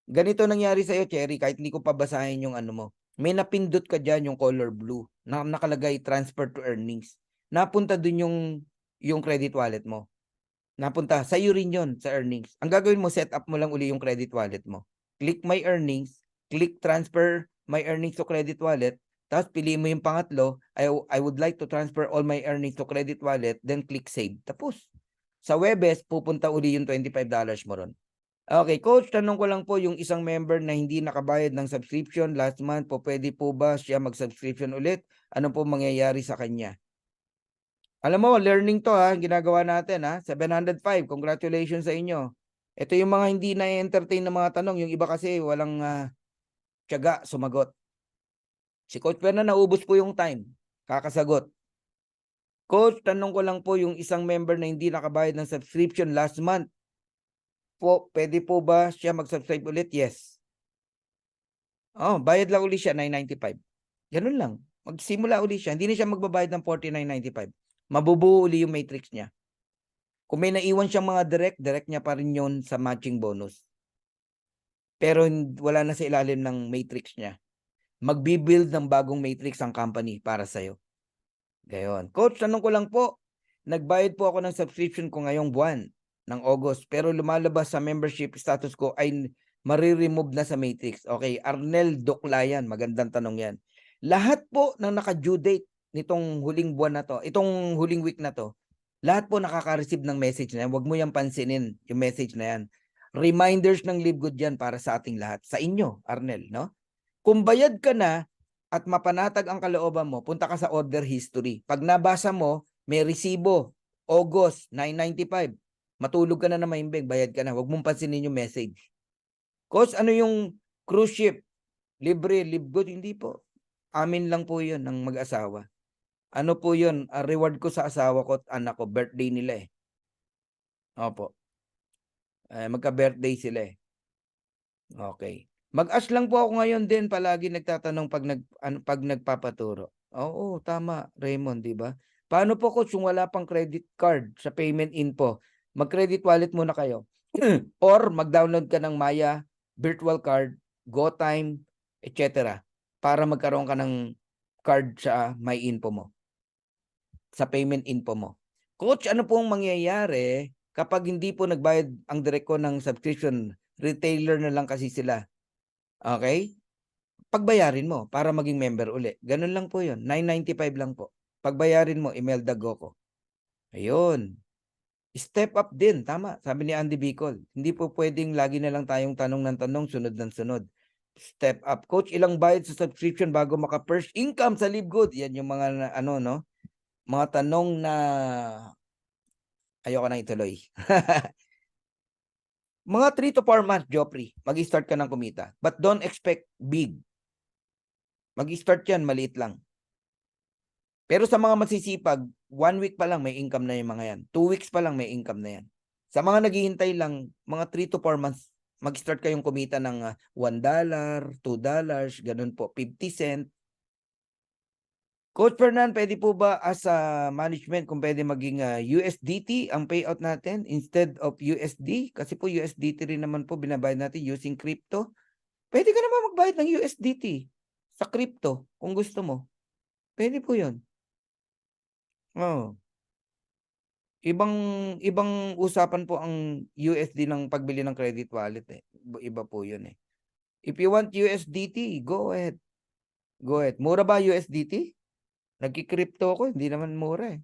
Ganito nangyari sa iyo, Cherry, kahit hindi ko pabasahin yung ano mo. May napindot ka dyan yung color blue. Nakalagay transfer to earnings. Napunta dun yung credit wallet mo. Napunta. Sa'yo rin yun sa earnings. Ang gagawin mo, set up mo lang uli yung credit wallet mo. Click my earnings. Click transfer my earnings to credit wallet. Tapos piliin mo yung pangatlo. I would like to transfer all my earnings to credit wallet. Then click save. Tapos. Sa Webes, pupunta uli yung $25 mo ron. Okay, Coach, tanong ko lang po yung isang member na hindi nakabayad ng subscription last month po, pwede po ba siya mag-subscription ulit? Ano po mangyayari sa kanya? Alam mo, learning to ha, ginagawa natin ha. 705, congratulations sa inyo. Ito yung mga hindi na-entertain na mga tanong. Yung iba kasi walang tiyaga sumagot. Si Coach Perna, naubos po yung time. Kakasagot. Coach, tanong ko lang po yung isang member na hindi nakabayad ng subscription last month po, pwede po ba siya mag-subscribe ulit? Yes. Oh, bayad lang ulit siya, $9.95. Ganun lang. Magsimula ulit siya. Hindi na siya magbabayad ng $49.95. Mabubuo uli yung matrix niya. Kung may naiwan siyang mga direct niya pa rin yun sa matching bonus. Pero wala na sa ilalim ng matrix niya. Magbibuild ng bagong matrix ang company para sa'yo. Gayon. Coach, tanong ko lang po. Nagbayad po ako ng subscription ko ngayong buwan ng August. Pero lumalabas sa membership status ko ay mariremove na sa matrix. Okay, Arnel Doclayan. Magandang tanong yan. Lahat po ng naka-due date nitong huling buwan na to, itong huling week na to, Lahat po nakaka-receive ng message na yan. Huwag mo yang pansinin yung message na yan. Reminders ng Livegood yan para sa ating lahat. Sa inyo, Arnel, no? Kung bayad ka na at mapanatag ang kalooban mo, punta ka sa order history. Pag nabasa mo, may resibo, August 995. Matulog ka na maimbing, bayad ka na. Huwag mong pansinin yung message. Coach, ano yung cruise ship? Libre, Livegood? Hindi po. Amin lang po yun ng mag-asawa. Ano po yun? Reward ko sa asawa ko at anak ko. Birthday nila eh. Opo. Magka-birthday sila eh. Okay. Mag-ask lang po ako ngayon din. Palagi nagtatanong pag nagpapaturo. Oo, tama, Raymond, di ba? Paano po coach kung wala pang credit card sa payment info? Mag-credit wallet muna kayo. Or mag-download ka ng Maya, virtual card, GoTime, etc. Para magkaroon ka ng card sa My Info mo. Sa payment info mo. Coach, ano pong mangyayari kapag hindi po nagbayad ang direct ko ng subscription? Retailer na lang kasi sila. Okay? Pagbayarin mo para maging member uli. Ganun lang po yun. 995 lang po. Pagbayarin mo, Imelda Goco. Ayun. Step up din. Tama. Sabi ni Andy Bicol. Hindi po pwedeng lagi na lang tayong tanong ng tanong, sunod ng sunod. Step up. Coach, ilang bayad sa subscription bago maka-first income sa Livegood? Yan yung mga no? Mga tanong na ayoko nang ituloy. Mga 3 to 4 months, Joffrey, mag-start ka ng kumita. But don't expect big. Mag-start yan, maliit lang. Pero sa mga masisipag, 1 week pa lang may income na yung mga yan. 2 weeks pa lang may income na yan. Sa mga naghihintay lang, mga 3 to 4 months, mag-start kayong kumita ng $1, $2, ganun po, 50 cent. Coach Fernan, pwede po ba as a management kung pwede maging USDT ang payout natin instead of USD? Kasi po USDT rin naman po binabayad natin using crypto. Pwede ka naman magbayad ng USDT sa crypto kung gusto mo. Pwede po yun. Oh. Ibang usapan po ang USD ng pagbili ng credit wallet eh. Iba po yun eh. If you want USDT, go ahead. Go ahead. Mura ba USDT? Nagki-crypto ako, hindi naman mura eh.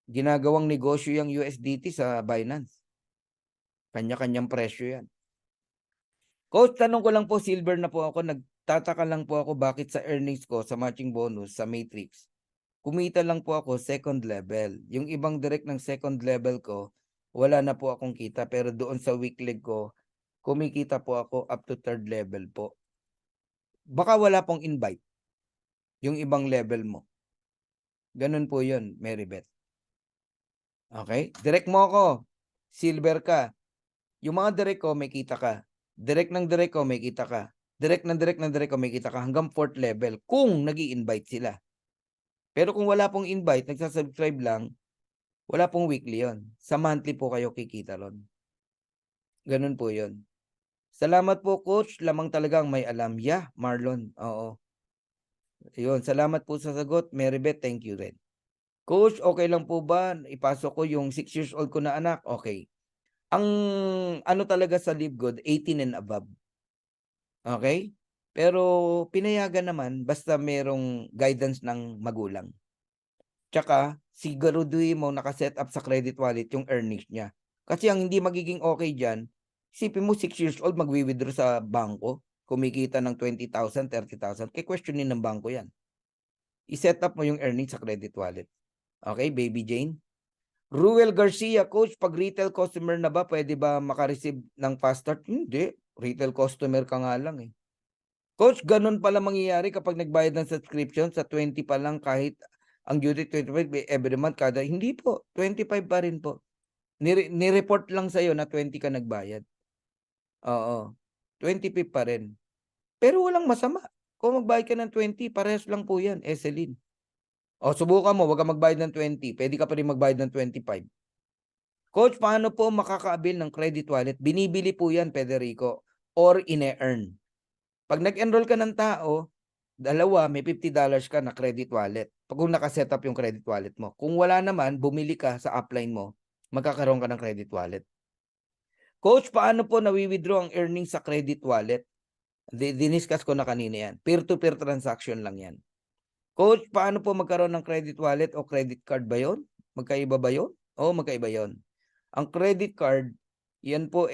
Ginagawang negosyo yung USDT sa Binance. Kanya-kanyang presyo yan. Coach, tanong ko lang po, silver na po ako. Nagtataka lang po ako bakit sa earnings ko, sa matching bonus, sa matrix, kumita lang po ako second level. Yung ibang direct ng second level ko, wala na po akong kita. Pero doon sa weekly ko, kumikita po ako up to third level po. Baka wala pong invite yung ibang level mo. Ganun po yun, Marybeth. Okay? Direct mo ako. Silver ka. Yung mga direct ko, may kita ka. Direct ng direct ko, may kita ka. Direct ng direct ko, may kita ka. Hanggang 4th level. Kung nag-i-invite sila. Pero kung wala pong invite, nagsasubscribe lang, wala pong weekly yon. Sa monthly po kayo kikita ron. Ganun po yun. Salamat po, Coach. Lamang talagang may alam. Yeah, Marlon. Oo. Yun. Salamat po sa sagot. Marybeth, thank you rin. Coach, okay lang po ba? Ipasok ko yung 6 years old ko na anak. Okay. Ang ano talaga sa Livegood, 18 and above. Okay? Pero pinayagan naman basta merong guidance ng magulang. Tsaka siguraduhin mo nakaset up sa credit wallet yung earnings niya. Kasi ang hindi magiging okay dyan, isipin mo 6 years old magwi-withdraw sa bangko, kumikita ng 20,000, 30,000, questionin ng bangko yan. I-set up mo yung earnings sa credit wallet. Okay, Baby Jane? Ruel Garcia, Coach, pag retail customer na ba, pwede ba makareceive ng fast start? Hindi. Retail customer ka nga lang eh. Coach, ganun pala mangyayari kapag nagbayad ng subscription sa 20 pa lang kahit ang due date 25 every month kada. Hindi po. 25 pa rin po. Ni-report lang sa'yo na 20 ka nagbayad. Oo. 25 pa rin. Pero walang masama. Kung magbayad ka ng 20, parehas lang po yan, Eselin. O, subukan mo, wag ka magbayad ng 20. Pwede ka pa rin magbayad ng 25. Coach, paano po makaka-avail ng credit wallet? Binibili po yan, Federico, or ine-earn. Pag nag-enroll ka ng tao, dalawa, may $50 ka na credit wallet. Pag kung nakaset up yung credit wallet mo. Kung wala naman, bumili ka sa upline mo, magkakaroon ka ng credit wallet. Coach, paano po nawi-withdraw ang earnings sa credit wallet? Diniscuss ko na kanina yan. Peer-to-peer transaction lang yan. Coach, paano po magkaroon ng credit wallet o credit card ba yun? Magkaiba ba yun? Oo, magkaiba yun. Ang credit card, yan po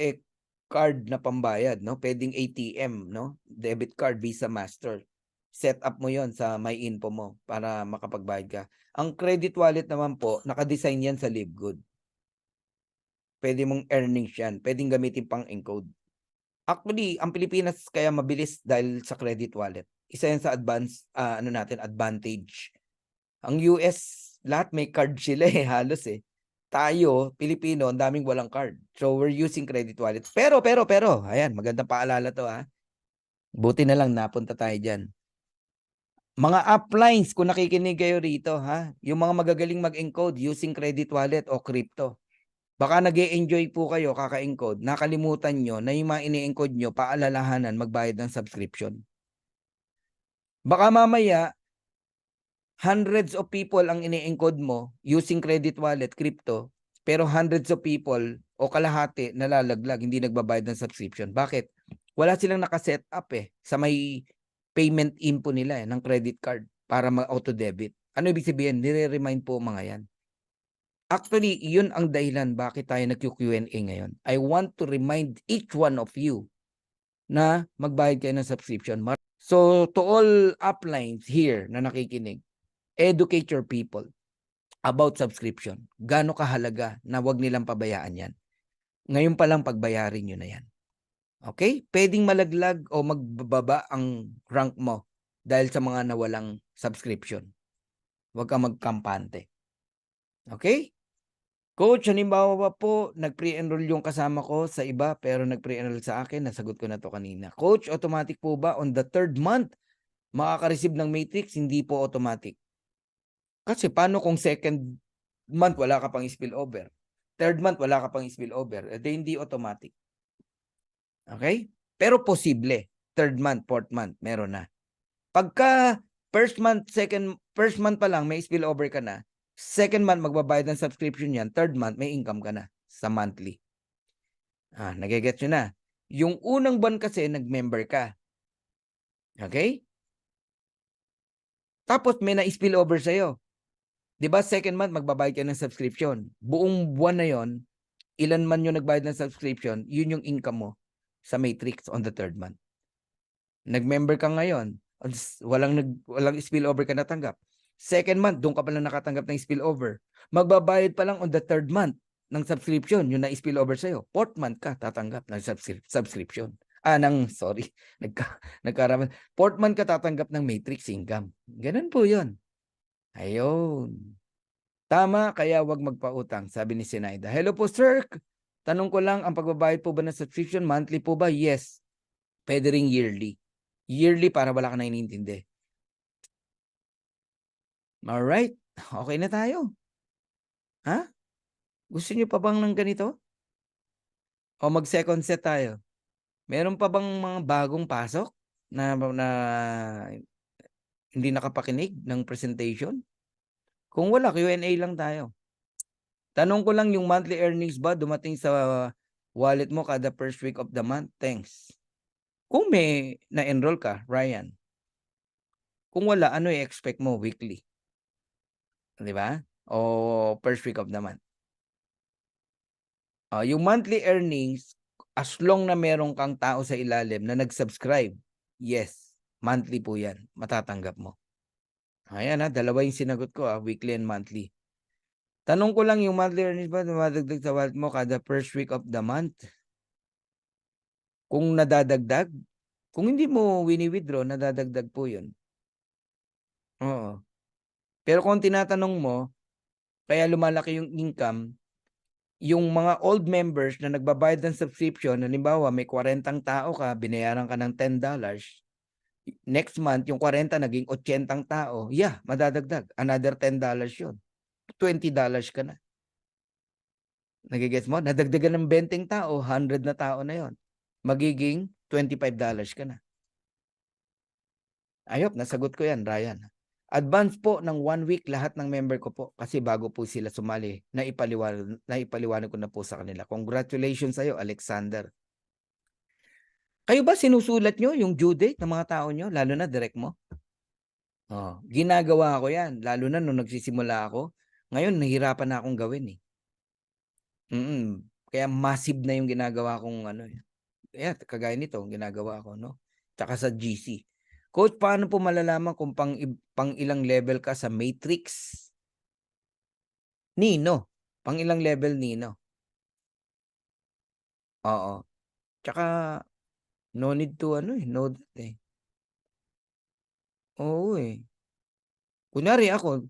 card na pambayad, no? Pwedeng ATM, no? Debit card, Visa, Master. Set up mo yon sa My Info mo para makapagbayad ka. Ang credit wallet naman po, nakadesign yan sa Livegood. Pwede mong earnings yan. Pwedeng gamitin pang encode. Actually, ang Pilipinas kaya mabilis dahil sa credit wallet. Isa yan sa advantage. Ang US, lahat may card sila halos Tayo, Pilipino, ang daming walang card. So, we're using credit wallet. Pero, ayan, magandang paalala to Buti na lang napunta tayo dyan. Mga uplines, kung nakikinig kayo rito, yung mga magagaling mag-encode using credit wallet o crypto. Baka nag-e-enjoy po kayo kaka-encode, nakalimutan nyo na yung mga ini-encode nyo, paalalahanan magbayad ng subscription. Baka mamaya, hundreds of people ang ini-encode mo using credit wallet, crypto, pero hundreds of people o kalahati nalalaglag, hindi nagbabayad ng subscription. Bakit? Wala silang nakaset up sa may payment info nila ng credit card para mag-auto-debit. Ano ibig sabihin? Nire-remind po mga yan. Actually, yun ang dahilan bakit tayo nag-Q&A ngayon. I want to remind each one of you na magbayad kayo ng subscription. So, to all uplines here na nakikinig, educate your people about subscription. Gaano kahalaga na wag nilang pabayaan yan. Ngayon pa lang pagbayarin nyo na yan. Okay? Pwedeng malaglag o magbababa ang rank mo dahil sa mga nawalang subscription. Huwag kang magkampante. Okay? Coach, halimbawa po, nag-pre-enroll yung kasama ko sa iba pero nag-pre-enroll sa akin. Nasagot ko na to kanina. Coach, automatic po ba on the 3rd month makaka-receive ng matrix? Hindi po automatic. Kasi paano kung 2nd month wala ka pang spillover? 3rd month wala ka pang spillover? Hindi automatic. Okay? Pero posible. 3rd month, 4th month, meron na. Pagka first month pa lang may spillover ka na, 2nd month magbabayad ng subscription yan, 3rd month may income ka na sa monthly. Nagigets nyo na. Yung unang buwan kasi nag-member ka. Okay? Tapos may na-spillover sa'yo. 'Di ba 2nd month magbabayad ka ng subscription. Buong buwan na yon, ilan man yung nagbayad ng subscription, yun yung income mo sa matrix on the 3rd month. Nag-member ka ngayon, walang spillover ka natanggap. 2nd month, doon ka pala nakatanggap ng spillover. Magbabayad pa lang on the 3rd month ng subscription, yung na-spillover sa'yo. 4th month ka tatanggap ng subscription. Nagkaraman. 4th month ka tatanggap ng matrix income. Ganun po yun. Ayun. Tama, kaya wag magpautang, sabi ni Sinaida. Hello po, sir. Tanong ko lang, ang pagbabayad po ba ng subscription, monthly po ba? Yes. Pwede ring yearly. Yearly para wala ka na inintindi. Alright. Okay na tayo. Gusto niyo pa bang ng ganito? O mag-second set tayo? Meron pa bang mga bagong pasok na hindi nakapakinig ng presentation? Kung wala, Q&A lang tayo. Tanong ko lang, yung monthly earnings ba dumating sa wallet mo kada first week of the month? Thanks. Kung may na-enroll ka, Ryan. Kung wala, ano i-expect mo weekly? Di ba? O first week of the month. Yung monthly earnings, as long na meron kang tao sa ilalim na nag-subscribe, yes, monthly po yan. Matatanggap mo. Ayan dalawa yung sinagot ko weekly and monthly. Tanong ko lang, yung monthly earnings ba dumadagdag sa wallet mo kada first week of the month? Kung nadadagdag, kung hindi mo wini-withdraw, nadadagdag po yun. Oo. Pero kung tinatanong mo, kaya lumalaki yung income, yung mga old members na nagbabayad ng subscription, halimbawa may 40 tao ka, binayaran ka ng $10, next month yung 40 naging 80 tao, madadagdag. Another $10 yun. $20 ka na. Nagigets mo? Nadagdagan ng 20 tao, 100 na tao na yon. Magiging $25 ka na. Ayop, nasagot ko yan, Ryan. Advance po ng 1 week lahat ng member ko po kasi bago po sila sumali, naipaliwanag ko na po sa kanila. Congratulations sa'yo, Alexander. Kayo ba sinusulat nyo yung due date ng mga tao nyo, lalo na direct mo? Ginagawa ko yan, lalo na nung nagsisimula ako. Ngayon nahihirapan na akong gawin, eh. Kaya massive na yung ginagawa kong ano, eh. Ayan, kagaya nito ginagawa ko, 'no, tsaka sa GC. Coach, paano po malalaman kung pang ilang level ka sa matrix? Nino, pang ilang level nino. Oo, tsaka no need to ano, eh, oo, eh. Kunyari ako,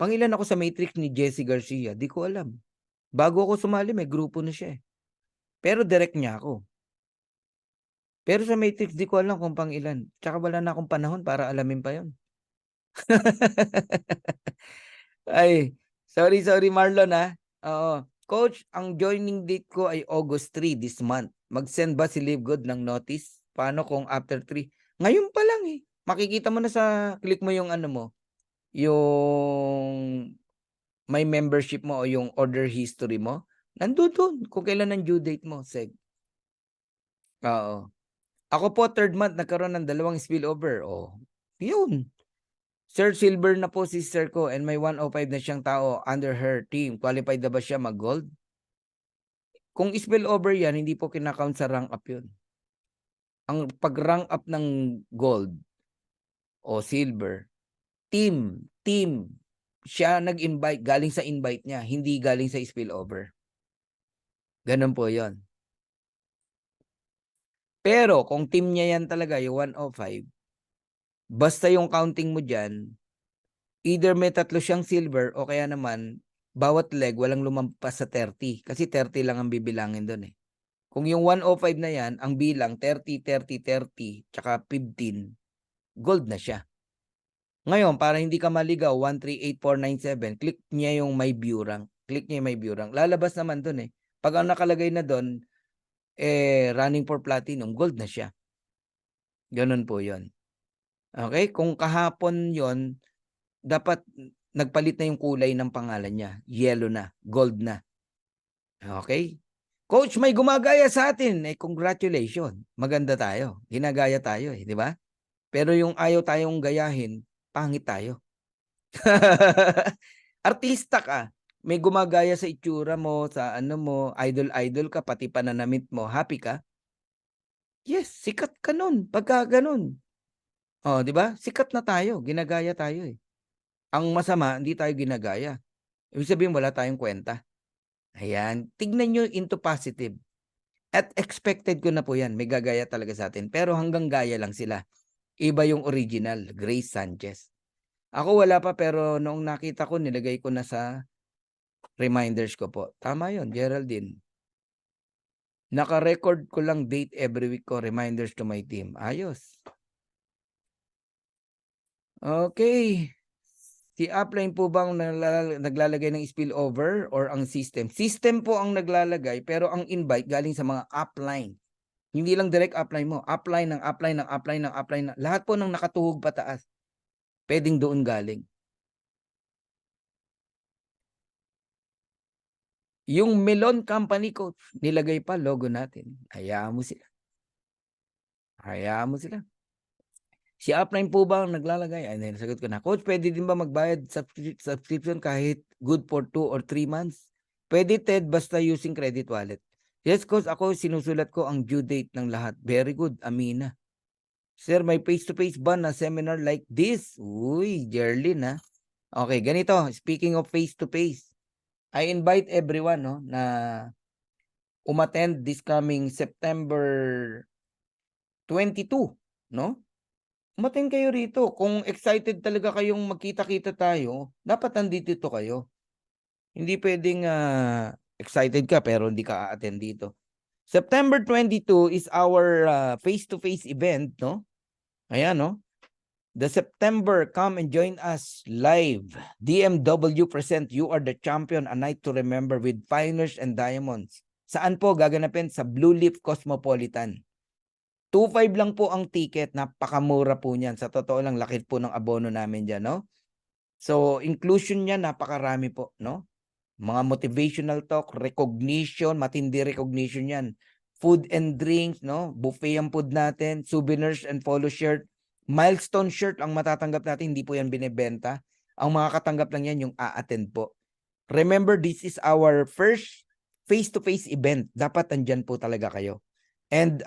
pangilan ako sa matrix ni Jessie Garcia, 'di ko alam. Bago ako sumali may grupo na siya, eh, pero direct niya ako. Pero sa matrix 'di ko alam kung pangilan, tsaka wala na akong panahon para alamin pa 'yun. Ay, sorry Marlon, oo. Coach, ang joining date ko ay August 3 this month. Mag-send ba si Livegood ng notice? Paano kung after 3? Ngayon pa lang, eh. Makikita mo na sa click mo yung ano mo, yung may membership mo o yung order history mo. Nandudun kung kailan ang due date mo, Seg. Oo. Ako po, 3rd month nagkaroon ng 2 spillover. Oh, yun. Sir, silver na po si sister ko and may 105 na siyang tao under her team. Qualified na ba siya mag-gold? Kung spillover yan, hindi po kinakount sa rank up yun. Ang pag-rank up ng gold o silver, team, siya nag-invite, galing sa invite niya, hindi galing sa spillover. Ganun po yon. Pero kung team niya yan talaga, yung 105, basta yung counting mo dyan, either may 3 siyang silver o kaya naman, bawat leg walang lumampas sa 30. Kasi 30 lang ang bibilangin doon, eh. Kung yung 105 na yan, ang bilang 30, 30, 30, tsaka 15, gold na siya. Ngayon, para hindi ka maligaw, 138497, click niya yung may view rank. Click niya yung may view rank. Lalabas naman doon, eh. Pag ang nakalagay na doon, running for platinum, gold na siya. Ganun po yon. Okay? Kung kahapon yon, dapat nagpalit na yung kulay ng pangalan niya. Yellow na, gold na. Okay? Coach, may gumagaya sa atin. Congratulations. Maganda tayo. Ginagaya tayo, di ba? Pero yung ayaw tayong gayahin, pangit tayo. Artista ka. May gumagaya sa itsura mo, sa ano mo, idol ka, pati pananamit mo. Happy ka? Yes, sikat ka nun. Pagka ganun. Oh, di ba? Sikat na tayo. Ginagaya tayo, eh. Ang masama, hindi tayo ginagaya. Ibig sabihin, wala tayong kwenta. Ayan. Tignan nyo into positive. At expected ko na po yan. May gagaya talaga sa atin. Pero hanggang gaya lang sila. Iba yung original, Grace Sanchez. Ako wala pa, pero noong nakita ko, nilagay ko na sa reminders ko po. Tama yun, Geraldine. Naka-record ko lang date every week ko, reminders to my team. Ayos. Okay. Si upline po bang naglalagay ng spillover or ang system? System po ang naglalagay, pero ang invite galing sa mga upline. Hindi lang direct upline mo. Upline ng upline ng upline ng upline. Lahat po ng nakatuhog pataas. Pwedeng doon galing. Yung Melon Company, Coach, nilagay pa logo natin. Hayaan mo sila. Hayaan mo sila. Si upline po ba ang naglalagay? Ay, nasagot ko na. Coach, pwede din ba magbayad subscription kahit good for 2 or 3 months? Pwede, Ted, basta using credit wallet. Yes, Coach, ako sinusulat ko ang due date ng lahat. Very good, Amina. Sir, may face-to-face ba na seminar like this? Uy, Jerlyn, ha? Okay, ganito. Speaking of face-to-face, I invite everyone, no, na umattend this coming September 22, no? Umattend kayo rito. Kung excited talaga kayong magkita-kita tayo, dapat nandito kayo. Hindi pwedeng excited ka pero hindi ka a-attend dito. September 22 is our face-to-face event, no? Ayan, no? The September, come and join us live. DMW present You Are the Champion, a night to remember with Pioneers and Diamonds. Saan po gaganapin? Sa Blue Leaf Cosmopolitan. 2.5 lang po ang ticket. Napakamura po niyan. Sa totoo lang, laki po ng abono namin dyan, no? So, inclusion niya, napakarami po, no? Mga motivational talk, recognition, matindi recognition yan. Food and drinks, no? Buffet ang food natin, souvenirs and polo shirt. Milestone shirt ang matatanggap natin, hindi po yan binibenta. Ang makakatanggap lang yan yung a-attend po. Remember, this is our first face-to-face event. Dapat andyan po talaga kayo. And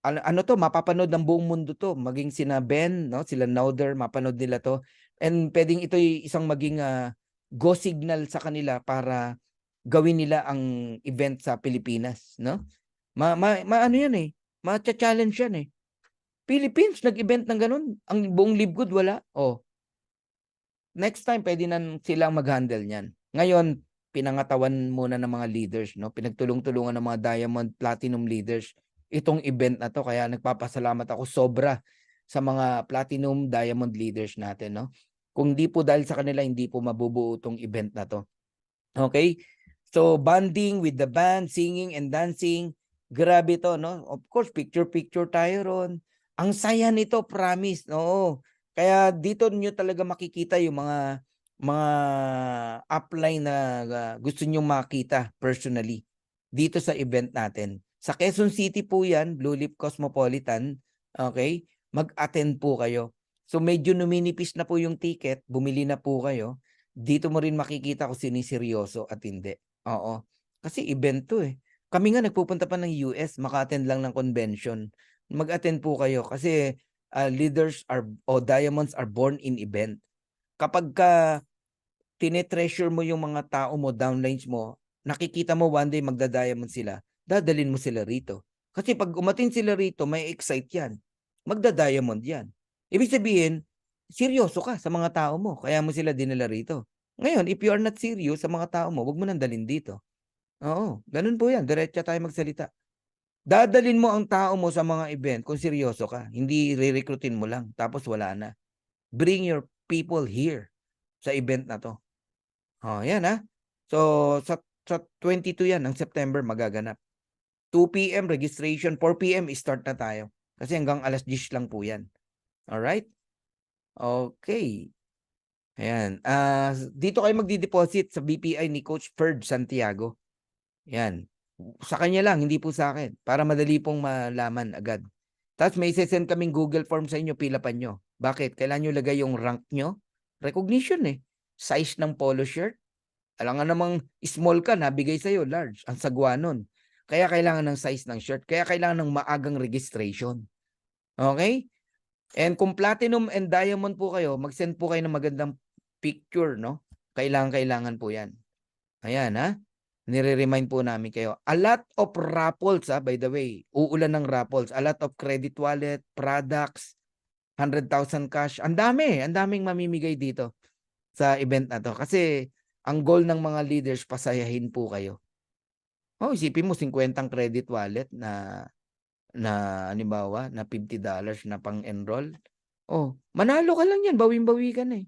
ano to, mapapanood ng buong mundo to. Maging sina Ben, no? Sila Nauder, mapanood nila to. And pwedeng ito isang maging go signal sa kanila para gawin nila ang event sa Pilipinas, no? Ano yan eh. Ma-challenge yan eh. Philippines, nag-event ng ganun. Ang buong Libgud, wala. Oh, next time, pwede na silang mag-handle niyan. Ngayon, pinangatawan muna ng mga leaders, no? Pinagtulong-tulungan ng mga Diamond Platinum leaders itong event na to. Kaya nagpapasalamat ako sobra sa mga Platinum Diamond leaders natin, no? Kung di po dahil sa kanila, hindi po mabubuo itong event na to. Okay? So, bonding with the band, singing and dancing. Grabe to, no? Of course, picture-picture tayo ron. Ang saya nito, promise. Oo. Kaya dito nyo talaga makikita yung mga upline na gusto nyo makita personally dito sa event natin. Sa Quezon City po yan, Blue Leaf Cosmopolitan. Okay? Mag-attend po kayo. So medyo numinipis na po yung ticket, bumili na po kayo. Dito mo rin makikita kung siniseryoso at hindi. Oo. Kasi event to eh. Kami nga nagpupunta pa ng US, maka-attend lang ng convention. Mag-attend po kayo kasi leaders diamonds are born in event. Kapag tinetreasure mo yung mga tao mo, downlines mo, nakikita mo one day magda-diamond sila, dadalin mo sila rito. Kasi pag umatin sila rito, may excite yan. Magda-diamond yan. Ibig sabihin, seryoso ka sa mga tao mo, kaya mo sila dinala rito. Ngayon, if you are not serious sa mga tao mo, wag mo nang dalhin dito. Oo, ganun po yan. Diretso tayo magsalita. Dadalin mo ang tao mo sa mga event kung seryoso ka. Hindi re-recruitin mo lang, tapos wala na. Bring your people here sa event na to. Oh, yan ha. So, sa 22 yan, ng September magaganap. 2 p.m. registration, 4 p.m. start na tayo. Kasi hanggang alas 10 lang po yan. Alright? Okay. Ayan. Dito kayo magdi-deposit sa BPI ni Coach Ferd Santiago. Yan. Sa kanya lang, hindi po sa akin. Para madali pong malaman agad. Tapos may send kaming Google form sa inyo, pilapan nyo. Bakit? Kailangan nyo lagay yung rank nyo. Recognition eh. Size ng polo shirt. Alam nga namang small ka, nabigay sa'yo, large. Ang sagwa nun. Kaya kailangan ng size ng shirt. Kaya kailangan ng maagang registration. Okay? And kung platinum and diamond po kayo, mag-send po kayo ng magandang picture, no? Kailangan po yan. Ayan, ha? Nire-remind po namin kayo. A lot of raffles, by the way. Uulan ng raffles. A lot of credit wallet, products, 100,000 cash. Ang daming mamimigay dito sa event na to. Kasi ang goal ng mga leaders, pasayahin po kayo. Oh, isipin mo, 50 credit wallet na halimbawa, na $50 na pang-enroll. Oh, manalo ka lang yan. Bawing-bawi ka na eh.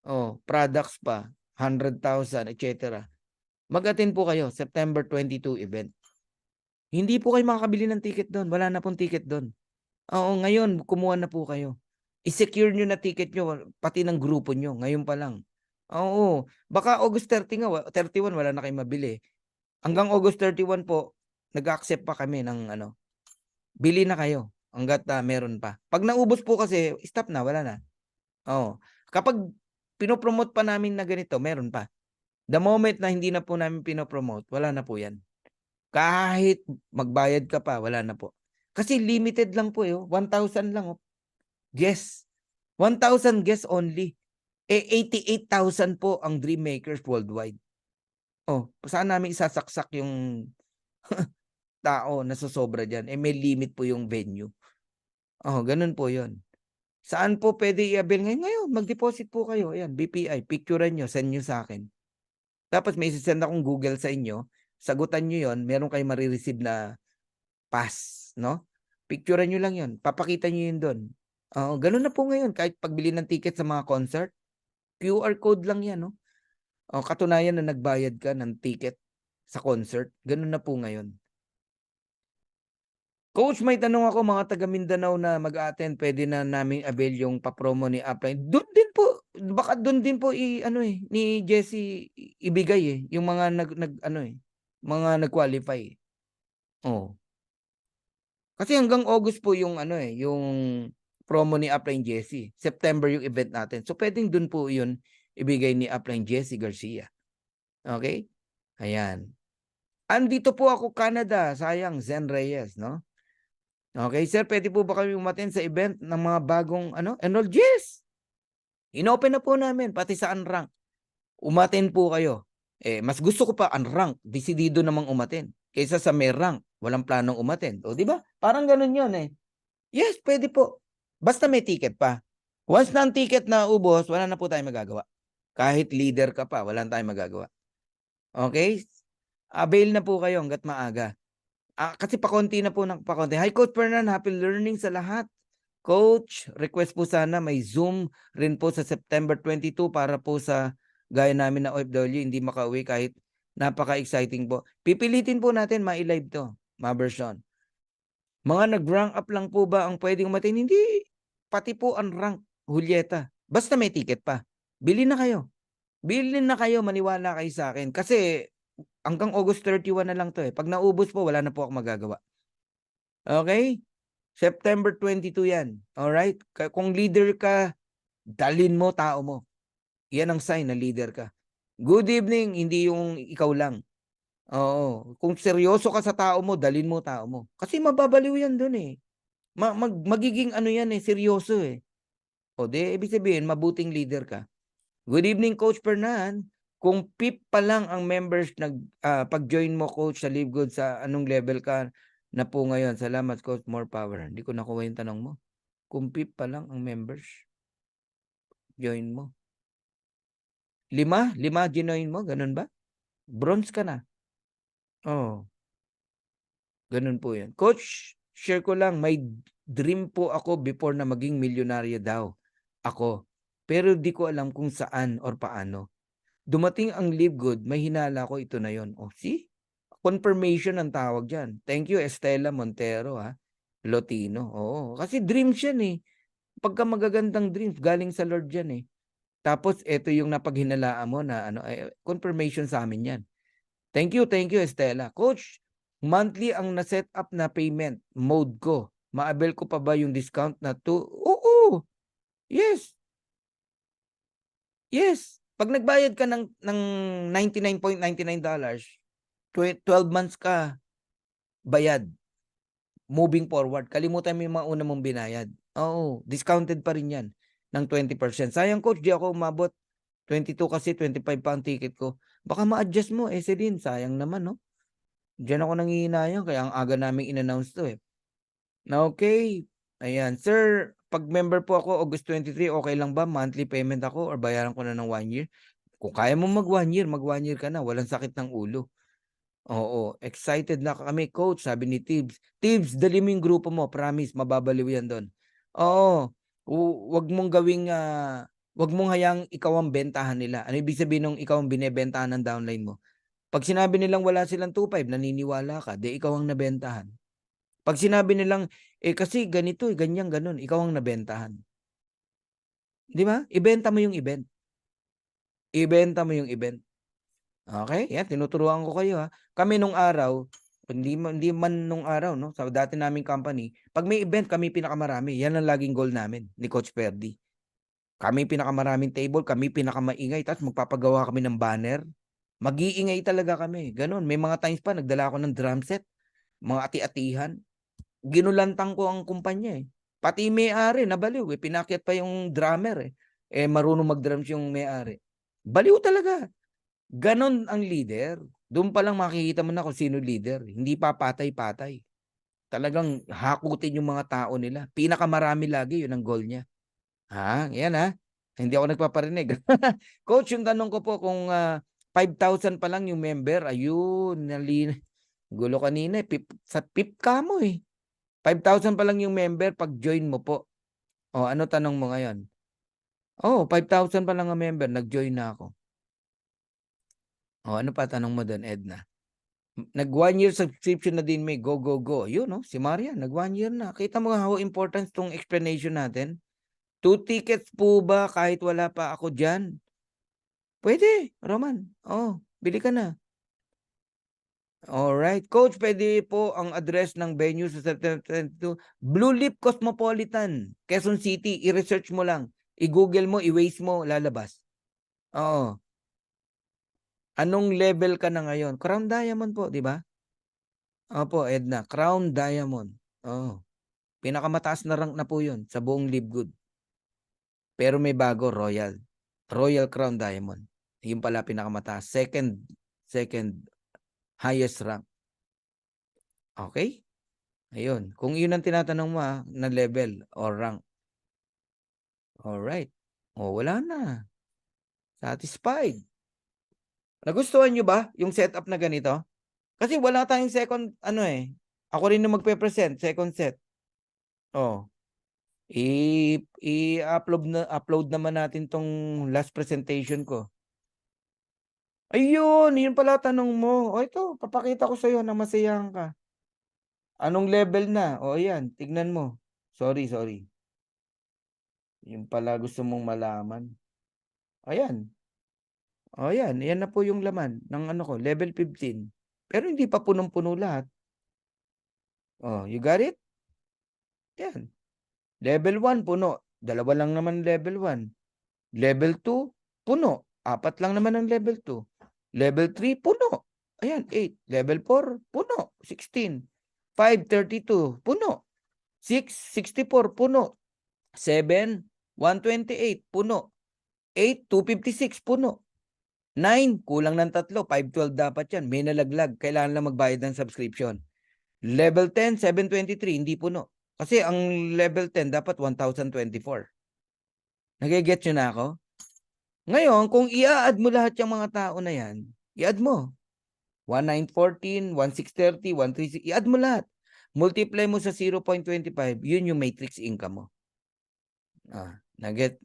Oh, products pa, 100,000, etc. Mag-attend po kayo, September 22 event. Hindi po kayo makakabili ng ticket doon. Wala na pong ticket doon. Oo, ngayon, kumuha na po kayo. I-secure nyo na ticket nyo, pati ng grupo nyo. Ngayon pa lang. Oo, baka August 30 nga, 31 wala na kayong mabili. Hanggang August 31 po, nag-accept pa kami ng bili na kayo hanggat meron pa. Pag naubos po kasi, stop na, wala na. Oo. Kapag pinopromote pa namin na ganito, meron pa. The moment na hindi na po namin pinopromote, wala na po yan. Kahit magbayad ka pa, wala na po. Kasi limited lang po 1,000 lang. Guess. 1,000 guess only. 88,000 po ang Dream Makers worldwide. Oh, saan namin isasaksak yung tao na sosobra dyan? May limit po yung venue. Oh, ganun po yon. Saan po pwede i-avail ngayon? Ngayon, mag-deposit po kayo. Ayan, BPI, picturean nyo, send nyo sa akin. Tapos may send akong Google sa inyo. Sagutan nyo yon, meron kayo marireceive na pass, no? Picturean nyo lang yon, papakita nyo yun doon. Ganun na po ngayon. Kahit pagbili ng ticket sa mga concert, QR code lang yan, no? Katunayan na nagbayad ka ng ticket sa concert. Ganun na po ngayon. Coach, may tanong ako, mga taga Mindanao na mag-attend, pwede na namin avail yung pa-promo ni Upline. Doon din po, baka doon din po ni Jesse ibigay yung mga mga nag-qualify. Oh. Kasi hanggang August po yung yung promo ni Upline Jesse. September yung event natin. So pwedeng doon po yun ibigay ni Upline Jessie Garcia. Okay? Ayan. Andito po ako, Canada. Sayang, Zen Reyes, no? Okay, sir, pwede po ba kami umattend sa event ng mga bagong enroll? Yes! Inopen na po namin, pati sa unrank. Umattend po kayo. Mas gusto ko pa unrank, desidido namang umattend. Kaysa sa may rank, walang planong umattend. O, di ba? Parang ganun yun eh. Yes, pwede po. Basta may ticket pa. Once na ang ticket na ubos, wala na po tayong magagawa. Kahit leader ka pa, wala na tayong magagawa. Okay? Avail na po kayo hanggat maaga. Kasi pakonti na po ng pakonti. Hi, Coach Fernan. Happy learning sa lahat. Coach, request po sana may Zoom rin po sa September 22 para po sa gaya namin na OFW, hindi makauwi kahit napaka-exciting po. Pipilitin po natin ma-live to, ma-version. Mga nag-rank up lang po ba ang pwedeng umatin? Hindi. Pati po ang rank, Julieta. Basta may ticket pa. Bili na kayo. Bili na kayo, maniwala kayo sa akin. Kasi hanggang August 31 na lang to eh. Pag naubos po, wala na po ako magagawa. Okay? September 22 yan. Alright? Kung leader ka, dalin mo tao mo. Yan ang sign na leader ka. Good evening, hindi yung ikaw lang. Oo. Kung seryoso ka sa tao mo, dalin mo tao mo. Kasi mababaliw yan dun eh. Magiging yan eh, seryoso eh. O de, ibig sabihin, mabuting leader ka. Good evening, Coach Fernan. Kung PIP pa lang ang members pag-join mo, Coach, sa Live Good, sa anong level ka na po ngayon? Salamat, Coach. More power. Hindi ko nakuha yung tanong mo. Kung PIP pa lang ang members, join mo. 5 ginoin mo? Ganun ba? Bronze ka na. Oh. Ganun po yan. Coach, share ko lang, may dream po ako before na maging milyonaryo daw. Ako. Pero di ko alam kung saan or paano. Dumating ang Live Good, may hinala ko, ito na yon. Oh, see? Confirmation ang tawag dyan. Thank you, Estela Montero, ha? Lotino. Oo. Kasi dreams yan eh. Pagka magagandang dreams, galing sa Lord yan eh. Tapos, ito yung napaghinalaan mo na confirmation sa amin yan. Thank you, Estela. Coach, monthly ang na-set up na payment mode ko. Ma-avail ko pa ba yung discount na to? Oo. Yes. Yes. Pag nagbayad ka ng $99.99, 12 months ka bayad. Moving forward. Kalimutan mo yung mga una mong binayad. Oo. Discounted pa rin yan ng 20%. Sayang, Coach, di ako umabot. 22 kasi 25 pa ang ticket ko. Baka ma-adjust mo, Celine. Sayang naman, no? Diyan ako nangihinayang kaya ang aga naming in-announce to eh. Okay. Ayan. Sir, pag member po ako August 23, okay lang ba? Monthly payment ako or bayaran ko na ng 1 year? Kung kaya mo mag 1 year, mag 1 year ka na. Walang sakit ng ulo. Oo. Excited na kami, Coach. Sabi ni Tibbs. Tibbs, dali mo yung grupo mo. Promise, mababaliw yan doon. Oo. Wag mong gawing, wag mong hayang ikaw ang bentahan nila. Ano ibig sabihin ng ikaw ang binebentahan ng downline mo? Pag sinabi nilang wala silang 2.5, naniniwala ka, di ikaw ang nabentahan. Pag sinabi nilang, kasi ganito, ganyan, ganun, ikaw ang nabentahan. Di ba? Ibenta mo yung event. Ibenta mo yung event. Okay? Yan, tinuturuan ko kayo ha. Kami nung araw, hindi man nung araw, no? Sa dati naming company, pag may event, kami pinakamarami. Yan ang laging goal namin, ni Coach Perdi. Kami pinakamaraming table, kami pinakamaingay, tapos magpapagawa kami ng banner. Mag-iingay talaga kami. Ganon. May mga times pa, nagdala ako ng drum set, mga ati-atihan. Ginulantang ko ang kumpanya eh. Pati may-ari, nabaliw eh. Pinakyat pa yung drummer eh. Marunong mag-drums yung may-ari. Baliw talaga. Ganon ang leader. Doon pa lang makikita mo na kung sino leader. Hindi pa patay-patay. Talagang hakutin yung mga tao nila. Pinakamarami lagi, yun ang goal niya. Yan Hindi ako nagpaparinig. Coach, yung tanong ko po kung 5,000 pa lang yung member, ayun, gulo kanina sa PIP ka mo eh. 5,000 pa lang yung member pag join mo po. Ano tanong mo ngayon? 5,000 pa lang ang member, nag-join na ako. Ano pa tanong mo doon, Edna? Nag 1 year subscription na din may go. Yun, no? Si Maria, nag 1 year na. Kita mo how important tong explanation natin? 2 tickets po ba kahit wala pa ako dyan? Pwede, Roman. Bili ka na. Alright. Coach, pwede po ang address ng venue sa September 22. Blue Leaf Cosmopolitan, Quezon City. I-research mo lang. I-google mo, i-waste mo, lalabas. Oo. Anong level ka na ngayon? Crown Diamond po, 'di ba? Opo, Edna, Crown Diamond. Oo. Pinakamataas na rank na po 'yun sa buong Live Good. Pero may bago, Royal. Royal Crown Diamond. 'Yun pala pinakamataas. Second highest rank. Okay? Ayun. Kung 'yun ang tinatanong mo na level or rank. Alright. O wala na. Satisfied. Nagustuhan niyo ba yung setup na ganito? Kasi wala tayong second ako rin yung magpe-present, second set. Oh, upload naman natin tong last presentation ko. Ayun, yun pala tanong mo. O ito, papakita ko sa'yo na masayahan ka. Anong level na? O ayan, tignan mo. Sorry. Yung pala gusto mong malaman. Ayan. O ayan, yan na po yung laman ng level 15. Pero hindi pa punong-puno lahat. Oh, you got it? Yan. Level 1, puno. Dalawa lang naman level 1. Level 2, puno. 4 lang naman ang level 2. Level 3, puno. Ayan, 8. Level 4, puno. 16. 5, 32, puno. 6, 64, puno. 7, 128, puno. 8, 256, puno. 9, kulang ng 3. 512 dapat yan. May nalaglag. Kailangan lang magbayad ng subscription. Level 10, 723, hindi puno. Kasi ang level 10 dapat 1,024. Nagigets nyo na ako? Ngayon, kung i-add mo lahat yung mga tao na yan, i-add mo. 1914, 1630, 136, i-add mo lahat. Multiply mo sa 0.25, yun yung matrix income mo.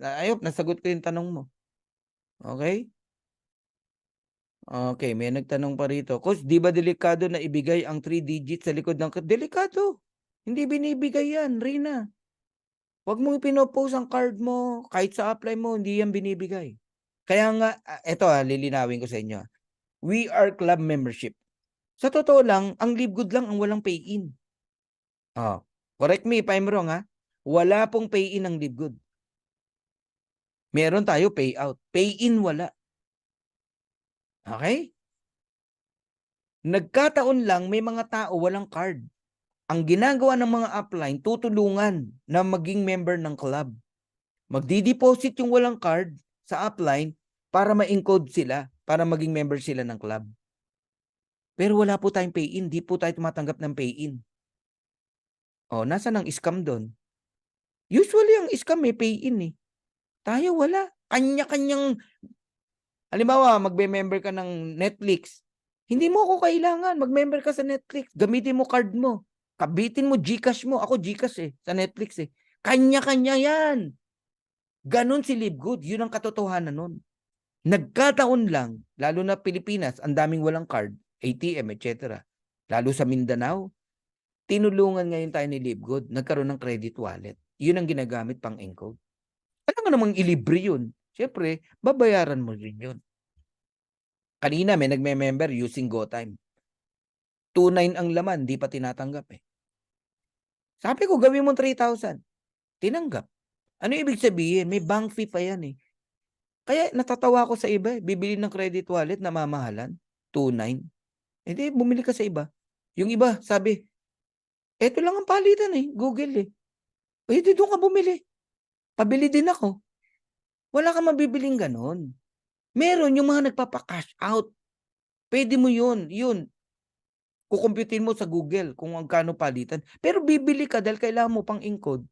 Ayop, nasagot ko yung tanong mo. Okay? Okay, may nagtanong pa rito. Coach, di ba delikado na ibigay ang 3 digits sa likod ng... Delikado. Hindi binibigay yan, Rina. Huwag mong pinopost ang card mo. Kahit sa apply mo, hindi yan binibigay. Kaya nga, eto lilinawin ko sa inyo. We are club membership. Sa totoo lang, ang Live Good lang ang walang pay-in. Correct me if I'm wrong Wala pong pay-in ang Live Good. Meron tayo payout. Pay-in wala. Okay? Nagkataon lang may mga tao walang card. Ang ginagawa ng mga upline, tutulungan na maging member ng club. Magdi-deposit yung walang card sa upline para ma-encode sila, para maging member sila ng club. Pero wala po tayong pay-in. Di po tayo tumatanggap ng pay-in. Nasaan ang scam doon? Usually ang scam may pay-in Tayo wala. Kanya-kanyang, halimbawa, magbe-member ka ng Netflix. Hindi mo ako kailangan. Mag-member ka sa Netflix. Gamitin mo card mo. Kabitin mo Gcash mo. Ako Gcash sa Netflix Kanya-kanya yan. Ganon si Live Good. Yun ang katotohanan nun. Nagkataon lang, lalo na Pilipinas, ang daming walang card, ATM, etc. Lalo sa Mindanao, tinulungan ngayon tayo ni Live Good. Nagkaroon ng credit wallet. Yun ang ginagamit pang encode. Ano nga namang ilibre yun? Siyempre, babayaran mo rin yun. Kanina may nagme-member using GoTime. 2,900 ang laman, di pa tinatanggap Sabi ko, gawin mo 3,000. Tinanggap. Ano ibig sabihin? May bank fee pa yan Kaya natatawa ko sa iba Bibili ng credit wallet na mamahalan. 2,900. Hindi, bumili ka sa iba. Yung iba, sabi, eto lang ang palitan Google di doon ka bumili. Pabili din ako. Wala ka mabibiling ganon. Meron yung mga nagpapa-cash out. Pwede mo yun. Kukumputin mo sa Google kung magkano palitan. Pero bibili ka dahil kailangan mo pang encode.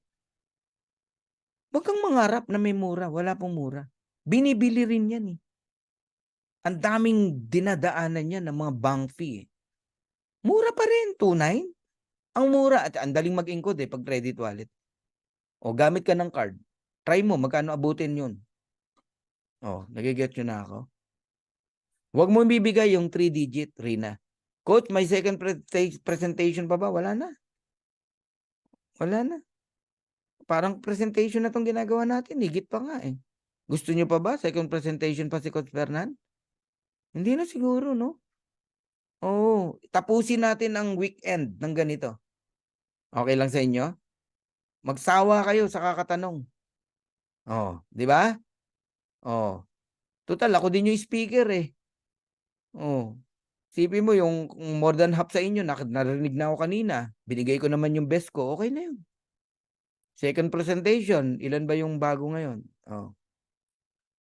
Huwag kang mangarap na may mura. Wala pong mura. Binibili rin yan Ang daming dinadaanan yan ng mga bank fee Mura pa rin, 2,900. Ang mura at ang daling mag-encode pag credit wallet. Gamit ka ng card. Try mo, magkano abutin yun. Nagigets nyo na ako? Huwag mo bibigay yung 3 digit, Rina. Coach, may second presentation pa ba? Wala na. Wala na. Parang presentation na tong ginagawa natin. Higit pa nga Gusto nyo pa ba? Second presentation pa si Coach Fernan? Hindi na siguro, no? Tapusin natin ang weekend ng ganito. Okay lang sa inyo? Magsawa kayo sa kakatanong. Di ba? Total ako din yung speaker, eh. Oh, isipin mo yung more than half sa inyo narinig na ako kanina, binigay ko naman yung best ko, okey na yun. Second presentation, ilan ba yung bago ngayon? Oh,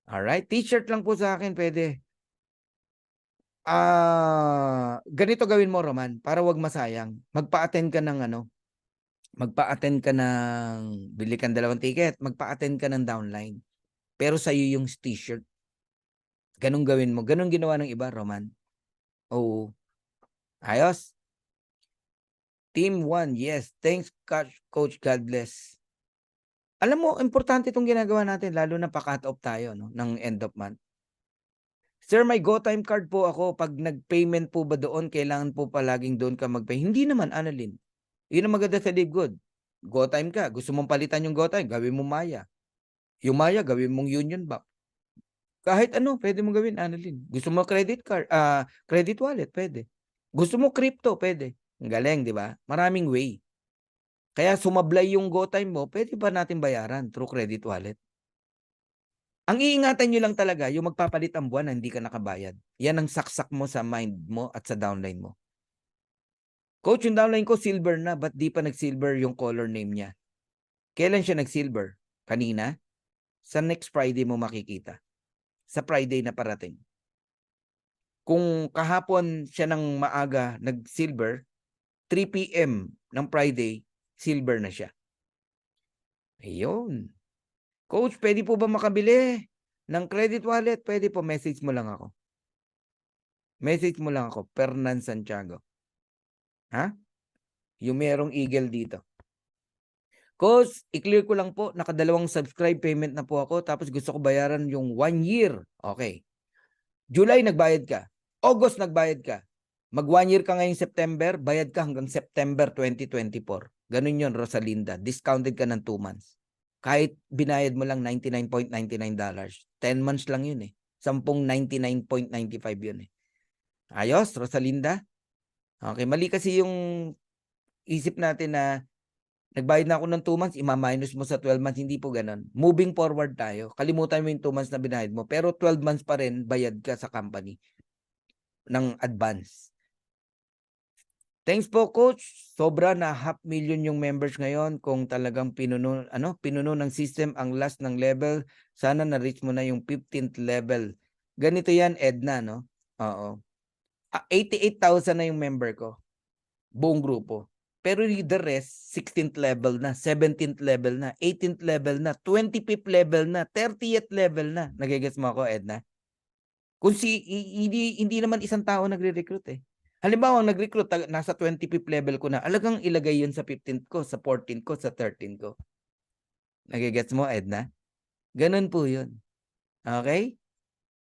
alright, t-shirt lang po sa akin puwede. Ganito gawin mo Roman, para 'wag masayang, magpa-attend ka ng ano, magpa-attend ka ng bili kang 2 ticket, magpa-attend ka ng downline. Pero sa'yo yung t-shirt, gano'n gawin mo, gano'n ginawa ng iba Roman. Oo, ayos. Team 1, yes. Thanks coach, God bless. Alam mo importante 'tong ginagawa natin lalo na pa-cut off tayo 'no, ng end of month. Sir, may GoTime card po ako, 'pag nag-payment po ba doon kailangan po palaging doon ka mag-pay? Hindi naman, Annalyn. 'Yun ang maganda sa Live Good. GoTime ka, gusto mong palitan yung GoTime, gawin mong Maya. Yung Maya gawin mong Union Bank. Kahit ano puwede mong gawin, Annalyn. Gusto mo credit card, credit wallet, puwede. Gusto mo crypto, puwede. Ang galing, 'di ba? Maraming way. Kaya sumablay yung GoTime mo, puwede pa natin bayaran through credit wallet. Ang iingatan niyo lang talaga yung magpapalit ang buwan na hindi ka nakabayad. Yan ang saksak mo sa mind mo at sa downline mo. Coach, yung downline ko silver na, ba't di pa nag-silver yung color name niya? Kailan siya nag-silver? Kanina? Sa next Friday mo makikita. Sa Friday na parating. Kung kahapon siya ng maaga nag-silver, 3 PM ng Friday, silver na siya. Ayun. Coach, pwede po ba makabili ng credit wallet? Pwede po, message mo lang ako. Message mo lang ako, Fernan Santiago. Ha? Yung merong eagle dito. Coach, i-clear ko lang po, nakadalawang subscribe payment na po ako, tapos gusto ko bayaran yung 1 year. Okay. July, nagbayad ka. August, nagbayad ka. Mag 1 year ka ngayong September, bayad ka hanggang September 2024. Ganun yun, Rosalinda. Discounted ka ng 2 months. Kahit binayad mo lang $99.99. 10 months lang yun eh. 10.99.95 yun eh. Ayos, Rosalinda? Okay, mali kasi yung isip natin na nagbayad na ako ng 2 months, ima-minus mo sa 12 months. Hindi po ganun. Moving forward tayo. Kalimutan mo yung 2 months na binayad mo. Pero 12 months pa rin bayad ka sa company ng advance. Thanks po, Coach. Sobra na 500,000 yung members ngayon. Kung talagang pinuno ng system ang last ng level, sana na-reach mo na yung 15th level. Ganito yan, Edna, no? Oo. 88,000 na yung member ko. Buong grupo. Pero the rest, 16th level na, 17th level na, 18th level na, 25th level na, 30th level na. Nagigets mo ako, Edna? Kung hindi naman isang tao nagre-recruit eh. Halimbawa, nag-recruit, nasa 25th level ko na, alagang ilagay yun sa 15th ko, sa 14th ko, sa 13th ko. Nagigets mo, Edna? Ganun po yun. Okay?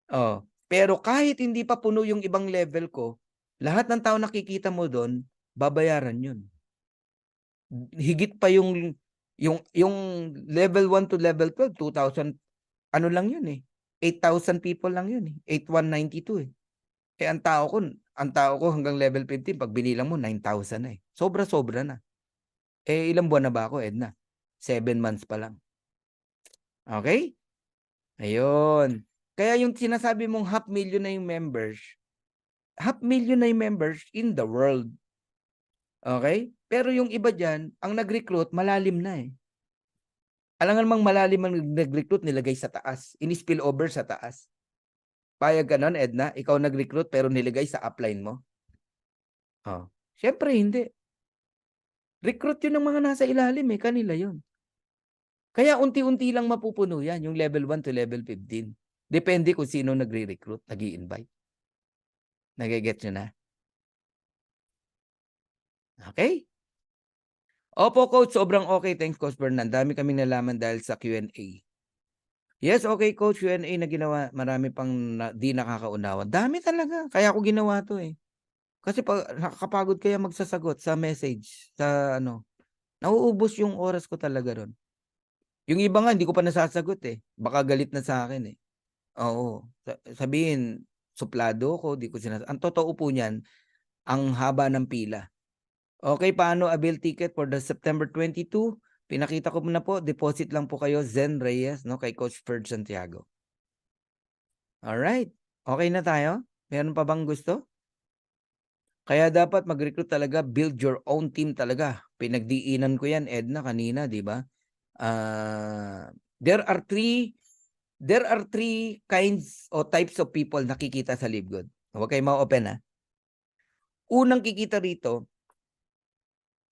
Oh. Pero kahit hindi pa puno yung ibang level ko, lahat ng tao nakikita mo doon, babayaran yun. Higit pa yung level 1 to level 12, 2,000, ano lang yun eh. 8,000 people lang yun eh. 8,192 eh. Eh ang tao ko hanggang level 15, pag binilang mo 9,000 na eh. Sobra-sobra na. Eh ilang buwan na ba ako, Edna? 7 months pa lang. Okay? Ayun. Kaya yung sinasabi mong 500,000 na yung members, 500,000 na yung members in the world. Okay? Pero yung iba dyan, ang nag-recruit, malalim na eh. Alam nga namang malalim ang nag-recruit, nilagay sa taas. In-spill over sa taas. Payag ka nun, Edna? Ikaw nag-recruit pero nilagay sa upline mo? Oh. Siyempre, hindi. Recruit yun ng mga nasa ilalim eh. Kanila yun. Kaya unti-unti lang mapupuno yan, yung level 1 to level 15. Depende kung sino nagre-recruit, nag-i-invite. Nagigets nyo na? Okay? Opo, Coach. Sobrang okay. Thanks, Coach Bernan. Dami kaming nalaman dahil sa Q&A. Yes, okay, Coach. Q&A na ginawa. Marami pang di nakakaunawa. Dami talaga. Kaya ako ginawa to eh. Kasi nakakapagod kaya magsasagot sa message. Sa nauubos yung oras ko talaga ron. Yung iba nga, hindi ko pa nasasagot eh. Baka galit na sa akin eh. Oo. Sabihin, suplado ko, di ko sinasagot. Ang totoo po niyan, ang haba ng pila. Okay, paano avail ticket for the September 22? Pinakita ko na po, deposit lang po kayo, Zen Reyes, no, kay Coach Ferd Santiago. Alright. Okay na tayo? Meron pa bang gusto? Kaya dapat mag-recruit talaga, build your own team talaga. Pinagdiinan ko yan, Edna, kanina, di ba? There are three kinds o types of people nakikita sa Live Good. Huwag kayo ma-open, ha? Unang kikita rito,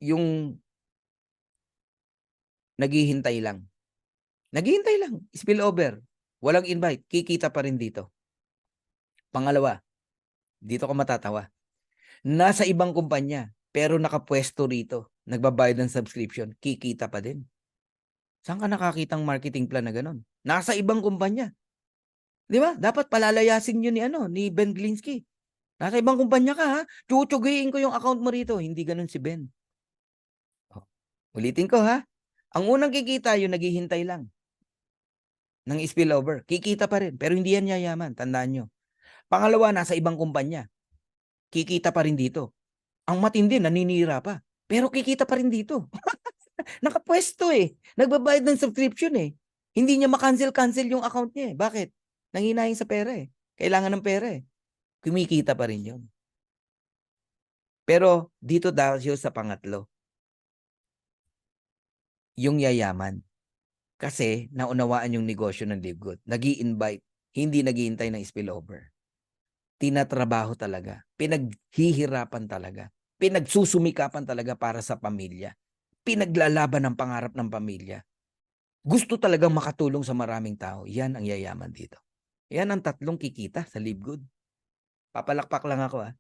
yung naghihintay lang. Naghihintay lang, spillover. Walang invite, kikita pa rin dito. Pangalawa, dito ka matatawa. Nasa ibang kumpanya, pero nakapwesto rito. Nagbabayad ng subscription, kikita pa din. Saan ka nakakitang marketing plan na gano'n? Nasa ibang kumpanya. Di ba? Dapat palalayasin yun ni Ben Glinsky. Nasa ibang kumpanya ka, ha? Chuchugiin ko yung account mo rito. Hindi ganun si Ben. Oh. Ulitin ko, ha? Ang unang kikita, yung naghihintay lang ng spillover. Kikita pa rin, pero hindi yan yayaman. Tandaan nyo. Pangalawa, nasa ibang kumpanya. Kikita pa rin dito. Ang matindi, naninira pa. Pero kikita pa rin dito. Nakapwesto eh. Nagbabayad ng subscription eh. Hindi niya makancel-cancel yung account niya eh. Bakit? Nanghinayang sa pera eh. Kailangan ng pera eh. Kumikita pa rin yun. Pero dito dahil sa pangatlo, yung yayaman. Kasi naunawaan yung negosyo ng Live Good. Nag-i-invite, hindi naghihintay ng spillover. Tinatrabaho talaga. Pinaghihirapan talaga. Pinagsusumikapan talaga para sa pamilya. Pinaglalaban ng pangarap ng pamilya. Gusto talagang makatulong sa maraming tao. Yan ang yayaman dito. Yan ang tatlong kikita sa Live Good. Papalakpak lang ako, ha.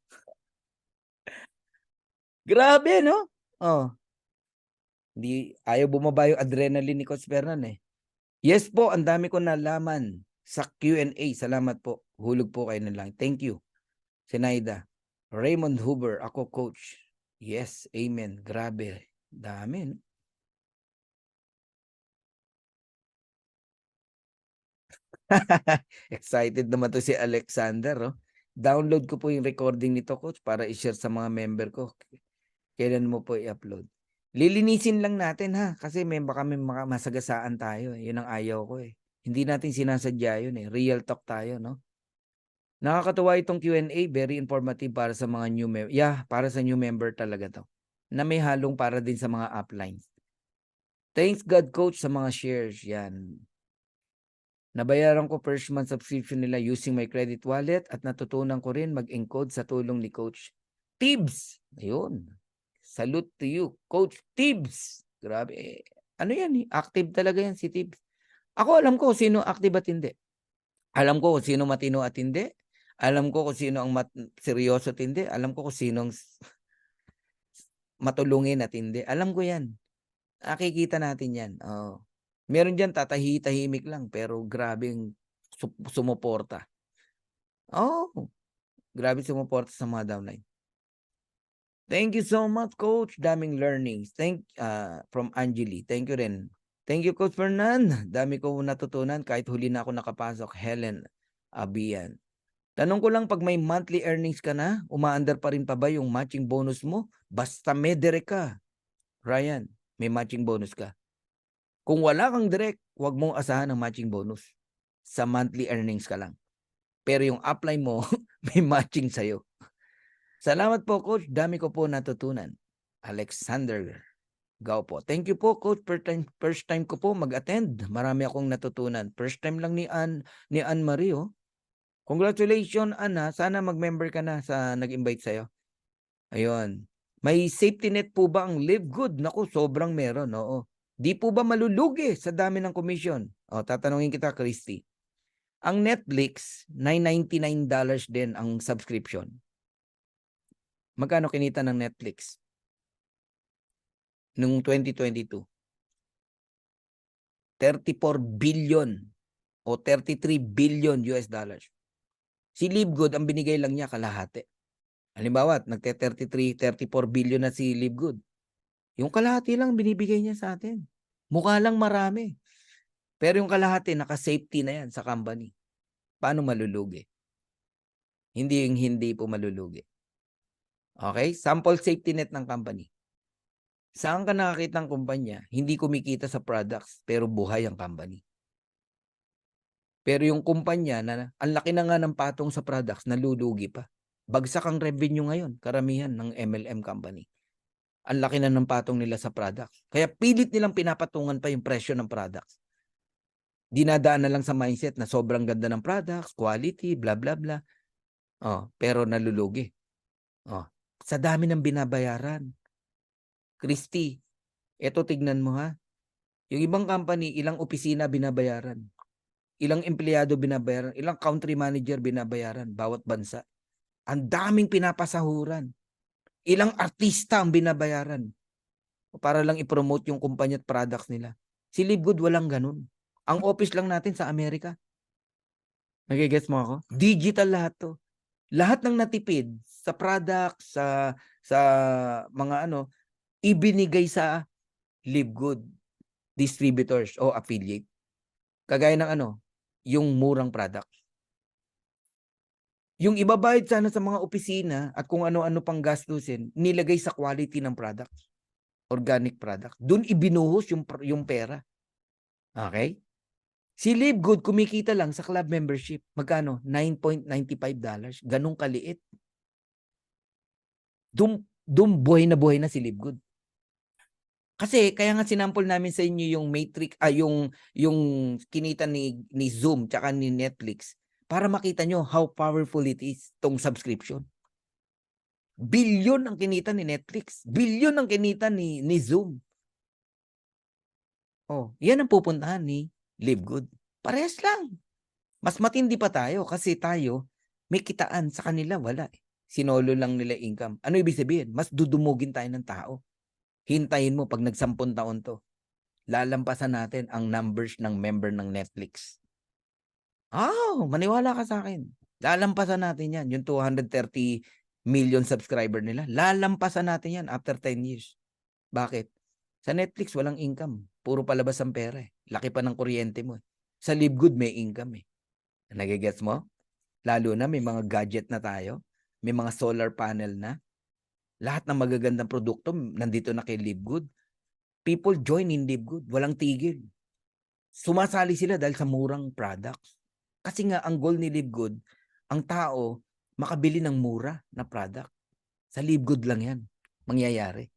Grabe, no? Oh. Hindi, ayaw bumaba yung adrenaline ni Coach Fernan eh. Yes po, ang dami ko nalaman sa Q&A. Salamat po. Hulog po kayo na lang. Thank you. Sinaida. Raymond Huber, ako coach. Yes, amen. Grabe. Dami, no? Excited naman to si Alexander, oh. Download ko po yung recording nito, coach, para i-share sa mga member ko. Kailan mo po i-upload? Lilinisin lang natin, ha, kasi baka may masagasaan tayo. Yun ang ayaw ko eh. Hindi natin sinasadya yun eh. Real talk tayo, no? Nakakatuwa itong Q&A, very informative para sa mga new member. Yeah, para sa new member talaga to. Na may halong para din sa mga uplines. Thanks God, coach, sa mga shares. Yan. Nabayaran ko first month subscription nila using my credit wallet at natutunan ko rin mag-encode sa tulong ni Coach Tibbs. Ayun. Salute to you, Coach Tibbs. Grabe. Ano yan? Active talaga yan si Tibbs. Ako alam ko sino active at hindi. Alam ko kung sino matino at hindi. Alam ko kung sino ang seryoso at hindi. Alam ko kung sino ang matulungin at hindi. Alam ko yan. Nakikita natin yan. Oh. Meron dyan tahimik lang pero grabing sumuporta. Oh, grabe sumuporta sa mga downline. Thank you so much, Coach. Daming learnings. From Angeli. Thank you rin. Thank you, Coach Fernan. Dami ko natutunan kahit huli na ako nakapasok. Helen Abian. Tanong ko lang, pag may monthly earnings ka na, umaandar pa rin pa ba yung matching bonus mo? Basta may direct ka. Ryan, may matching bonus ka. Kung wala kang direct, huwag mong asahan ng matching bonus. Sa monthly earnings ka lang. Pero yung upline mo, may matching sa'yo. Salamat po, Coach. Dami ko po natutunan. Alexander Gao po. Thank you po, Coach. First time ko po mag-attend. Marami akong natutunan. First time lang ni Ann Marie, oh. Congratulations, Anna. Sana mag-member ka na sa nag-invite sa'yo. Ayun. May safety net po ba ang Live Good? Naku, sobrang meron. Oo. Di po ba malulugi sa dami ng commission? O, tatanungin kita, Christy. Ang Netflix, $999 din ang subscription. Magkano kinita ng Netflix? Noong 2022? 34 billion o 33 billion US dollars. Si Live Good, ang binigay lang niya kalahati. Halimbawa, nagte-34 billion na si Live Good. Yung kalahati lang binibigay niya sa atin. Mukha lang marami. Pero yung kalahati, naka-safety na yan sa company. Paano malulugi? Hindi po malulugi. Okay? Sample safety net ng company. Saan ka nakakita ng kumpanya? Hindi kumikita sa products, pero buhay ang company. Pero yung kumpanya na ang laki na nga ng patong sa products, nalulugi pa. Bagsak ang revenue ngayon, karamihan ng MLM company. Ang laki na ng patong nila sa products. Kaya pilit nilang pinapatungan pa yung presyo ng products. Dinadaan na lang sa mindset na sobrang ganda ng products, quality, blah, blah, blah. Pero nalulugi. Sa dami ng binabayaran. Christy, eto tignan mo ha. Yung ibang company, ilang opisina binabayaran. Ilang empleyado binabayaran. Ilang country manager binabayaran. Bawat bansa. Ang daming pinapasahuran. Ilang artista ang binabayaran. Para lang i-promote yung kumpanya at products nila. Si Livegood walang ganun. Ang office lang natin sa Amerika. Nagigets mo ako? Digital lahat to. Lahat ng natipid sa product, sa mga ibinigay sa Livegood distributors o affiliate. Kagaya ng yung murang product. Yung ibabayad sana sa mga opisina at kung ano-ano pang gastusin, nilagay sa quality ng product. Organic product. Doon ibinuhos yung pera. Okay? Si Livegood kumikita lang sa club membership. Magkano? $9.95. Ganong kaliit. Doon buhay na si Livegood. Kasi kaya nga sinampol namin sa inyo yung matrix, yung kinita ni Zoom tsaka ni Netflix para makita nyo how powerful it is tong subscription. Bilyon ang kinita ni Netflix. Bilyon ang kinita ni Zoom. Yan ang pupuntahan ni Livegood. Parehas lang. Mas matindi pa tayo kasi tayo may kitaan, sa kanila wala. Sinolo lang nila income. Ano ibig sabihin? Mas dudumugin tayo ng tao. Hintayin mo pag nag-10 taon to. Lalampasan natin ang numbers ng member ng Netflix. Maniwala ka sa akin. Lalampasan natin yan. Yung 230 million subscriber nila. Lalampasan natin yan after 10 years. Bakit? Sa Netflix, walang income. Puro palabas ang pera eh. Laki pa ng kuryente mo. Sa Livegood, may income eh. Nagigets mo? Lalo na may mga gadget na tayo. May mga solar panel na. Lahat ng magagandang produkto nandito na kay Livegood. People join in Livegood. Walang tigil. Sumasali sila dahil sa murang products. Kasi nga, ang goal ni Livegood, ang tao makabili ng mura na product. Sa Livegood lang yan mangyayari.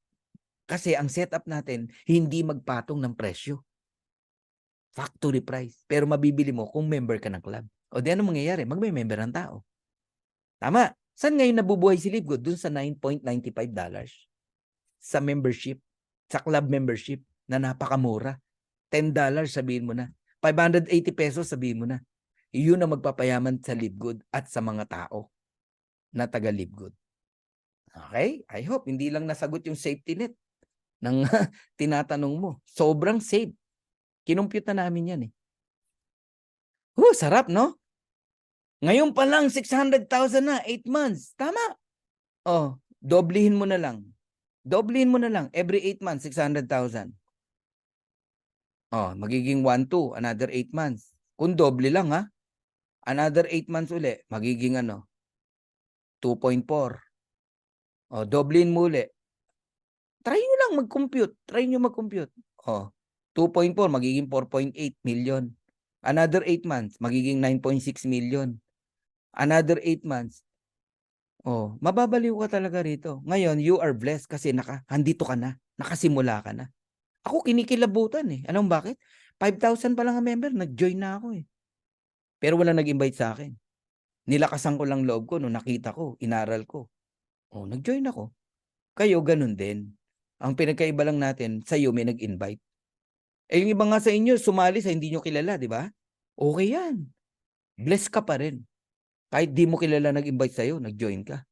Kasi ang setup natin, hindi magpatong ng presyo. Factory price. Pero mabibili mo kung member ka ng club. O di ano mangyayari? Magme-member ang tao. Tama. Saan ngayon nabubuhay si Livegood? Dun sa $9.95 sa membership, sa club membership na napakamura. $10 sabihin mo na. 580 pesos sabihin mo na. Iyon ang magpapayaman sa Livegood at sa mga tao na taga Livegood. Okay? I hope hindi lang nasagot yung safety net ng tinatanong mo. Sobrang safe. Kinumpute na namin yan eh. Sarap no? Ngayon pa lang 600,000 na, 8 months. Tama. Doblehin mo na lang. Doblehin mo na lang. Every 8 months, 600,000. Magiging 1-2, another 8 months. Kung doble lang ha, another 8 months uli, magiging 2.4. Doblehin mo uli. Try nyo lang mag-compute. 2.4, magiging 4.8 million. Another 8 months, magiging 9.6 million. Another 8 months. Mababaliw ka talaga rito. Ngayon, you are blessed kasi handito ka na. Nakasimula ka na. Ako kinikilabutan eh. Anong bakit? 5,000 pa lang ang member, nag-join na ako eh. Pero wala nag-invite sa akin. Nilakasan ko lang loob ko nung nakita ko, inaral ko. Nag-join ako. Kayo, ganun din. Ang pinagkaiba lang natin, sa iyo may nag-invite. Yung iba nga sa inyo, sumali sa hindi nyo kilala, di ba? Okay yan. Bless ka pa rin. Kahit di mo kilala nag-invite sa'yo, nag-join ka.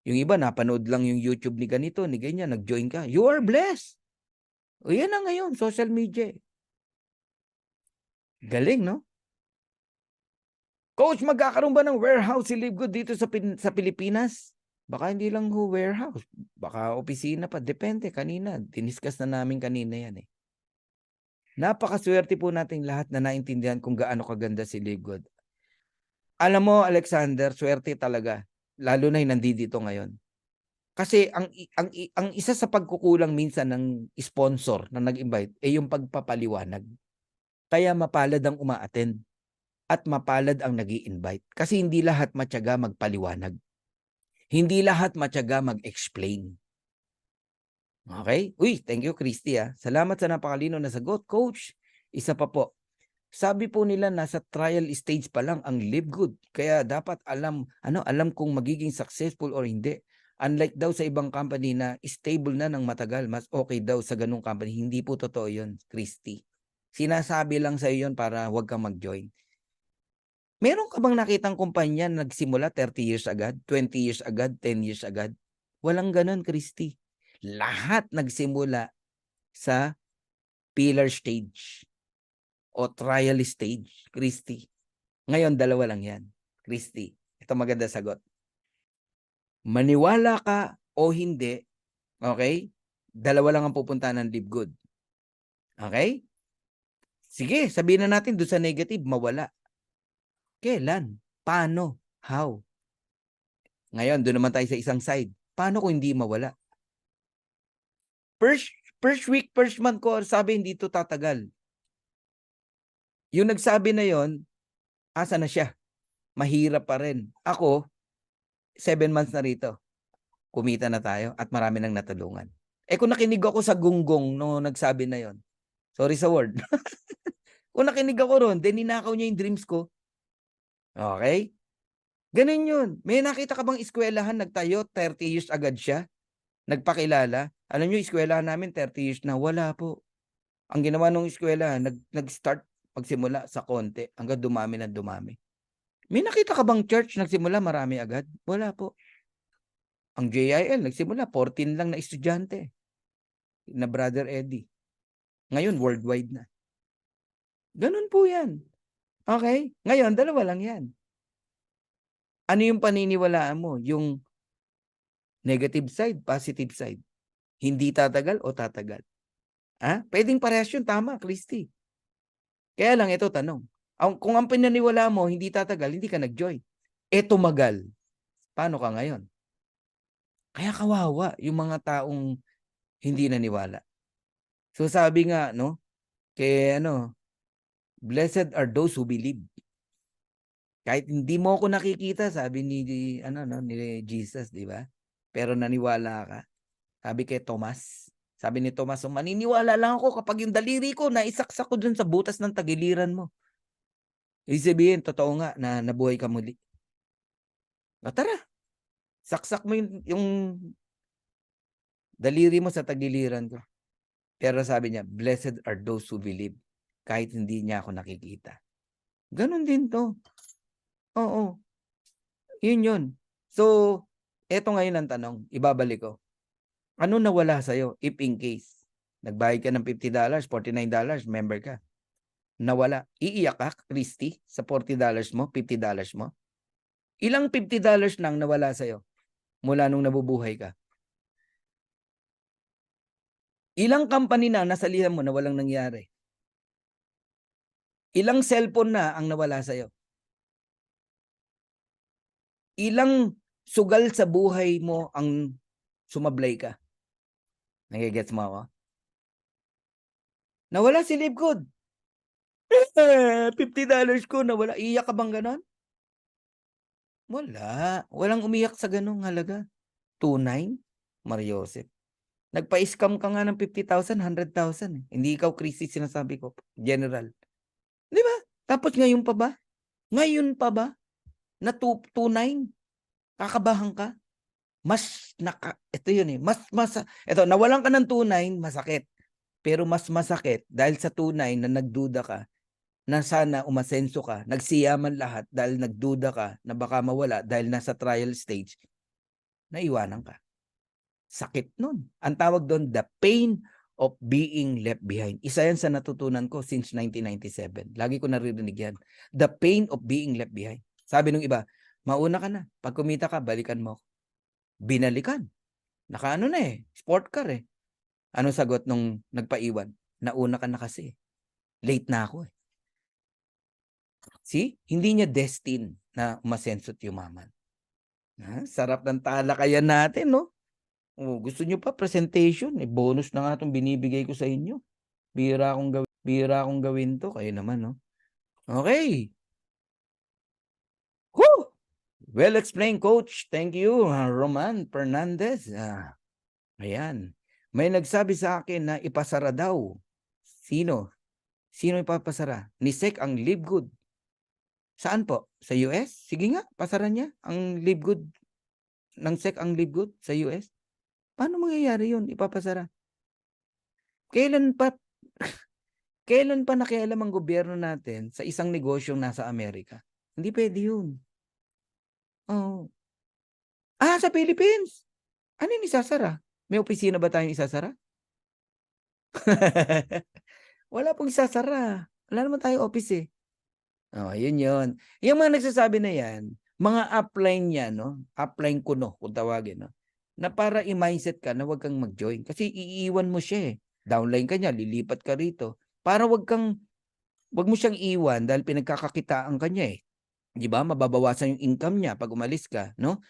Yung iba, napanood lang yung YouTube ni ganito, ni ganyan, nag-join ka. You are blessed. Yan na ngayon, social media. Galing, no? Coach, magkakaroon ba ng warehouse si Livegood dito sa Pilipinas? Baka hindi lang warehouse. Baka opisina pa. Depende, kanina. Diniscuss na namin kanina yan eh. Napakaswerte po nating lahat na naintindihan kung gaano kaganda si Livegood. Alam mo, Alexander, swerte talaga. Lalo na yung nandito ngayon. Kasi ang isa sa pagkukulang minsan ng sponsor na nag-invite ay yung pagpapaliwanag. Kaya mapalad ang uma-attend. at mapalad ang nag-i-invite. Kasi hindi lahat matyaga magpaliwanag. Hindi lahat matyaga mag-explain. Okay? Uy, thank you, Christy. Salamat sa napakalino na sagot, Coach. Isa pa po. Sabi po nila nasa trial stage pa lang ang Live Good. Kaya dapat alam kung magiging successful or hindi. Unlike daw sa ibang company na stable na ng matagal, mas okay daw sa ganung company. Hindi po totoo yun, Christy. Sinasabi lang sa iyo yun para huwag kang mag-join. Meron ka bang nakitang kumpanya na nagsimula 30 years agad, 20 years agad, 10 years agad? Walang ganun, Christy. Lahat nagsimula sa pillar stage o trial stage, Christy. Ngayon, dalawa lang yan, Christy. Ito maganda sagot. Maniwala ka o hindi, okay? Dalawa lang ang pupuntahan ng Live Good. Okay? Sige, sabihin na natin doon sa negative, mawala. Kailan? Paano? How? Ngayon, doon naman tayo sa isang side. Paano kung hindi mawala? First week, first month ko, sabi hindi ito tatagal. Yung nagsabi na yon, asa na siya? Mahirap pa rin. Ako, 7 months na rito. Kumita na tayo at marami nang natulungan. Kung nakinig ako sa gunggong no nagsabi na yon, sorry sa word. Kung nakinig ako ron, then ninakaw niya yung dreams ko. Okay? Ganun yun. May nakita ka bang eskwelahan nagtayo, 30 years agad siya? Nagpakilala? Alam nyo, eskwelahan namin 30 years na. Wala po. Ang ginawa ng eskwelahan, nag-start magsimula sa konti hanggang dumami na dumami. May nakita ka bang church nagsimula marami agad? Wala po. Ang JIL nagsimula 14 lang na estudyante na Brother Eddie. Ngayon worldwide na. Ganun po yan. Okay? Ngayon, dalawa lang yan. Ano yung paniniwalaan mo? Yung negative side, positive side. Hindi tatagal o tatagal? Pwedeng parehas yun. Tama, Christy. Kaya lang ito tanong. Kung ang pinaniwala mo, hindi tatagal, hindi ka nag-join. Tumagal. Paano ka ngayon? Kaya kawawa yung mga taong hindi naniwala. So sabi nga, no, blessed are those who believe. Kahit hindi mo ako nakikita, sabi ni Jesus, di ba? Pero naniwala ka. Sabi kay Thomas. Sabi ni Thomas, maniniwala lang ako kapag yung daliri ko naisaksak ko dun sa butas ng tagiliran mo. Ibig sabihin, totoo nga na nabuhay ka muli. Tara, saksak mo yung daliri mo sa tagiliran ko. Pero sabi niya, blessed are those who believe. Kahit hindi niya ako nakikita. Ganon din to. Oo. Yun. So, eto ngayon ang tanong. Ibabalik ko. Ano nawala sa'yo if in case? Nagbayad ka ng $50, $49, member ka. Nawala. Iiyak ka, Christy, sa $40 mo, $50 mo? Ilang $50 nang nawala sa'yo mula nung nabubuhay ka? Ilang company na nasalihan mo na walang nangyari? Ilang cellphone na ang nawala sa'yo? Ilang sugal sa buhay mo ang sumablay ka? Nagigets mo ako? Nawala si Live Good. $50 ko nawala. Iyak ka bang ganon? Wala. Walang umiyak sa ganong halaga. 2.9? Mariosep. Nagpa-scam ka nga ng 50,000, 100,000. Hindi ikaw, Christy, sinasabi ko. General. Di ba? Tapos ngayon pa ba? Ngayon pa ba? Na 2.9? Kakabahan ka? Ito yun eh. Ito, nawalan ka ng 2.9, masakit. Pero mas masakit dahil sa 2.9 na nagduda ka, na sana umasenso ka, nagsiyaman lahat dahil nagduda ka na baka mawala dahil nasa trial stage, naiwanan ka. Sakit nun. Ang tawag doon, the pain of being left behind. Isa yan sa natutunan ko since 1997. Lagi ko naririnig yan. The pain of being left behind. Sabi nung iba, mauna ka na. Pag kumita ka, balikan mo. Binalikan. Nakaano na eh. Sport car eh. Ano sagot nung nagpaiwan? Nauna ka na kasi. Late na ako eh. See? Hindi niya destined na umasenso't yumaman. Sarap ng talakayan natin, no? Gusto niyo pa presentation? Bonus na nga itong binibigay ko sa inyo. Bira akong gawin to. Kayo naman, no? Okay. Well explained, Coach. Thank you, Roman Fernandez. Ayan. May nagsabi sa akin na ipasara daw. Sino? Sino ipapasara? Ni Sec ang Live Good. Saan po? Sa US? Sige nga, pasara niya ang Live Good. Ng Sec ang Live Good sa US. Paano mangyayari yun? Ipapasara. Kailan pa nakialam ang gobyerno natin sa isang negosyong nasa Amerika? Hindi pwede yun. Oh. Sa Philippines. Ano yung isasara? May opisina ba tayong isasara? Wala pong isasara. Wala naman tayong office eh. Yun yun. Yung mga nagsasabi na yan, mga upline yan, no? Upline kuno, kung tawagin, no? Na para i-mindset ka na wag kang mag-join. Kasi iiwan mo siya eh. Downline ka niya, lilipat ka rito. Para wag mo siyang iwan dahil pinagkakakitaan ka niya eh. Di ba? Mababawasan yung income niya pag umalis ka, no?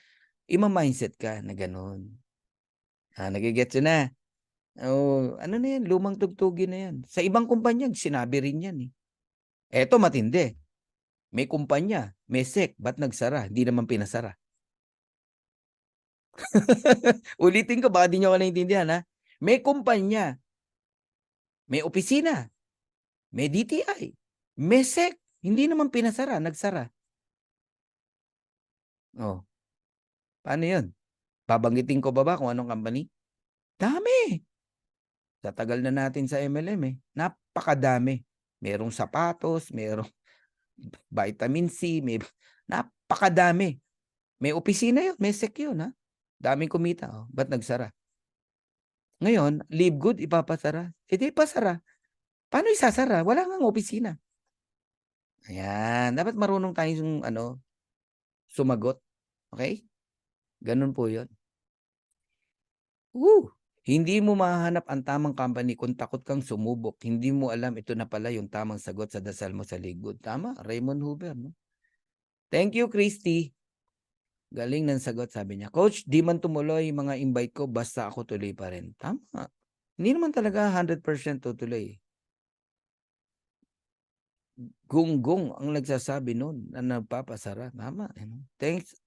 Ima-mindset ka na ganun. Nagigets na. Ano na yan? Lumang tugtugin na yan. Sa ibang kumpanya, sinabi rin yan eh. Eto matindi. May kumpanya, may Sec, ba't nagsara? Hindi naman pinasara. Ulitin ko, baka di nyo ka naintindihan ha. May kumpanya, may opisina, may DTI, may Sec, hindi naman pinasara, nagsara. Paano yun? Babanggitin ko ba kung anong company? Dami. Sa tagal na natin sa MLM eh. Napakadami. Merong sapatos, merong vitamin C, napakadami. May opisina yun, may Sec yun ha. Daming kumita. Ba't nagsara? Ngayon, Live Good ipapasara. Di pasara. Paano isasara? Wala ngang opisina. Ayan. Dapat marunong tayong sumagot. Okay? Ganun po yun. Hindi mo mahanap ang tamang company kung takot kang sumubok. Hindi mo alam ito na pala yung tamang sagot sa dasal mo sa Live Good. Tama, Raymond Hoover. No? Thank you, Christy. Galing ng sagot, sabi niya. Coach, di man tumuloy mga invite ko, basta ako tuloy pa rin. Tama. Hindi naman talaga 100% tutuloy. Gunggong ang nagsasabi noon na nagpapasara. Tama. Thanks,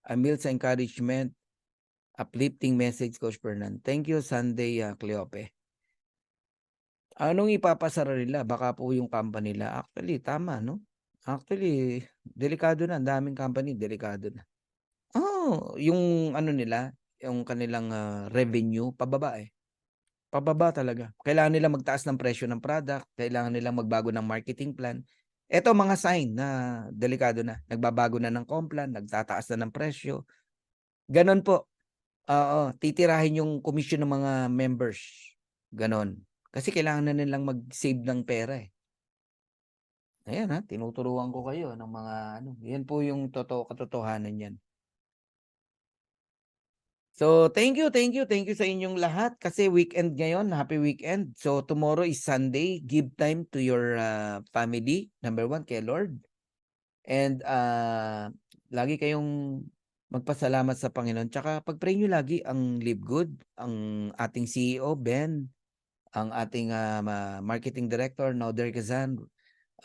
Amil, sa encouragement. Uplifting message, Coach Fernan. Thank you, Sunday Cleope. Anong ipapasara nila? Baka po yung company nila. Actually, tama, no? Actually, delikado na. Ang daming company, delikado na. Yung nila, yung kanilang revenue, pababa eh. Pababa talaga. Kailangan nila magtaas ng presyo ng product, kailangan nila magbago ng marketing plan. Ito mga sign na delikado na. Nagbabago na ng complan, nagtataas na ng presyo. Ganon po. Titirahin yung commission ng mga members. Ganon. Kasi kailangan na nilang mag-save ng pera eh. Ayan tinuturuan ko kayo ng mga yan po yung katotohanan yan. So, thank you sa inyong lahat kasi weekend ngayon, happy weekend. So, tomorrow is Sunday, give time to your family, number 1 kay Lord. And lagi kayong magpasalamat sa Panginoon. Tsaka pag-pray nyo lagi ang Live Good, ang ating CEO, Ben, ang ating marketing director, Noder Kazan,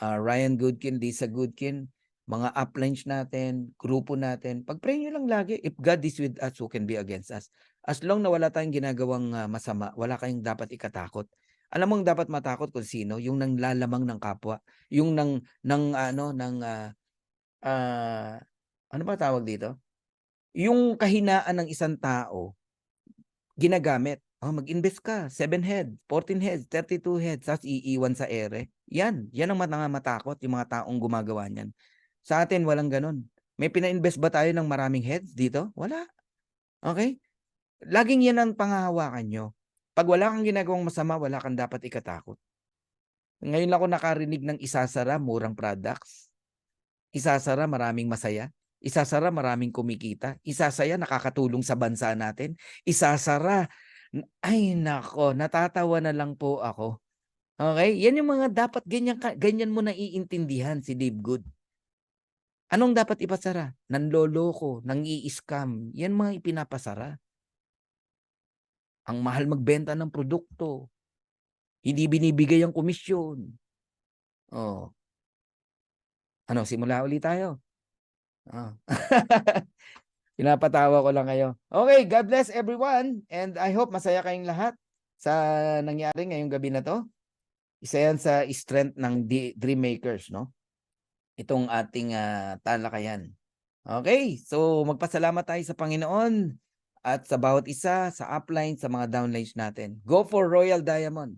Ryan Goodkin, Lisa Goodkin, mga uplines natin, grupo natin, pag-pray nyo lang lagi, if God is with us, who can be against us? As long na wala tayong ginagawang masama, wala kayong dapat ikatakot. Alam mo ang dapat matakot kung sino? Yung nanglalamang ng kapwa. Yung ano ba tawag dito? Yung kahinaan ng isang tao, ginagamit. Mag-invest ka, 7 heads, 14 heads, 32 heads, tapos iiwan sa ere. Yan ang mga matakot, yung mga taong gumagawa niyan. Sa atin, walang ganun. May pina-invest ba tayo ng maraming heads dito? Wala. Okay? Laging yan ang panghahawakan nyo. Pag wala kang ginagawang masama, wala kang dapat ikatakot. Ngayon lang ako nakarinig ng isasara, murang products. Isasara, maraming masaya. Isasara, maraming kumikita. Isasaya, nakakatulong sa bansa natin. Isasara, ay nako, natatawa na lang po ako. Okay? Yan yung mga dapat ganyan mo na iintindihan si Live Good. Anong dapat ipasara? Nanloloko, nang-i-scam. Yan mga ipinapasara. Ang mahal magbenta ng produkto. Hindi binibigay ang komisyon. Simula ulit tayo. Oh. Pinapatawa ko lang kayo. Okay, God bless everyone and I hope masaya kayong lahat sa nangyari ngayong gabi na 'to. Isa yan sa strength ng Dream Makers, no? Itong ating talakayan. Okay, so magpasalamat tayo sa Panginoon at sa bawat isa, sa upline, sa mga downlines natin. Go for Royal Diamond.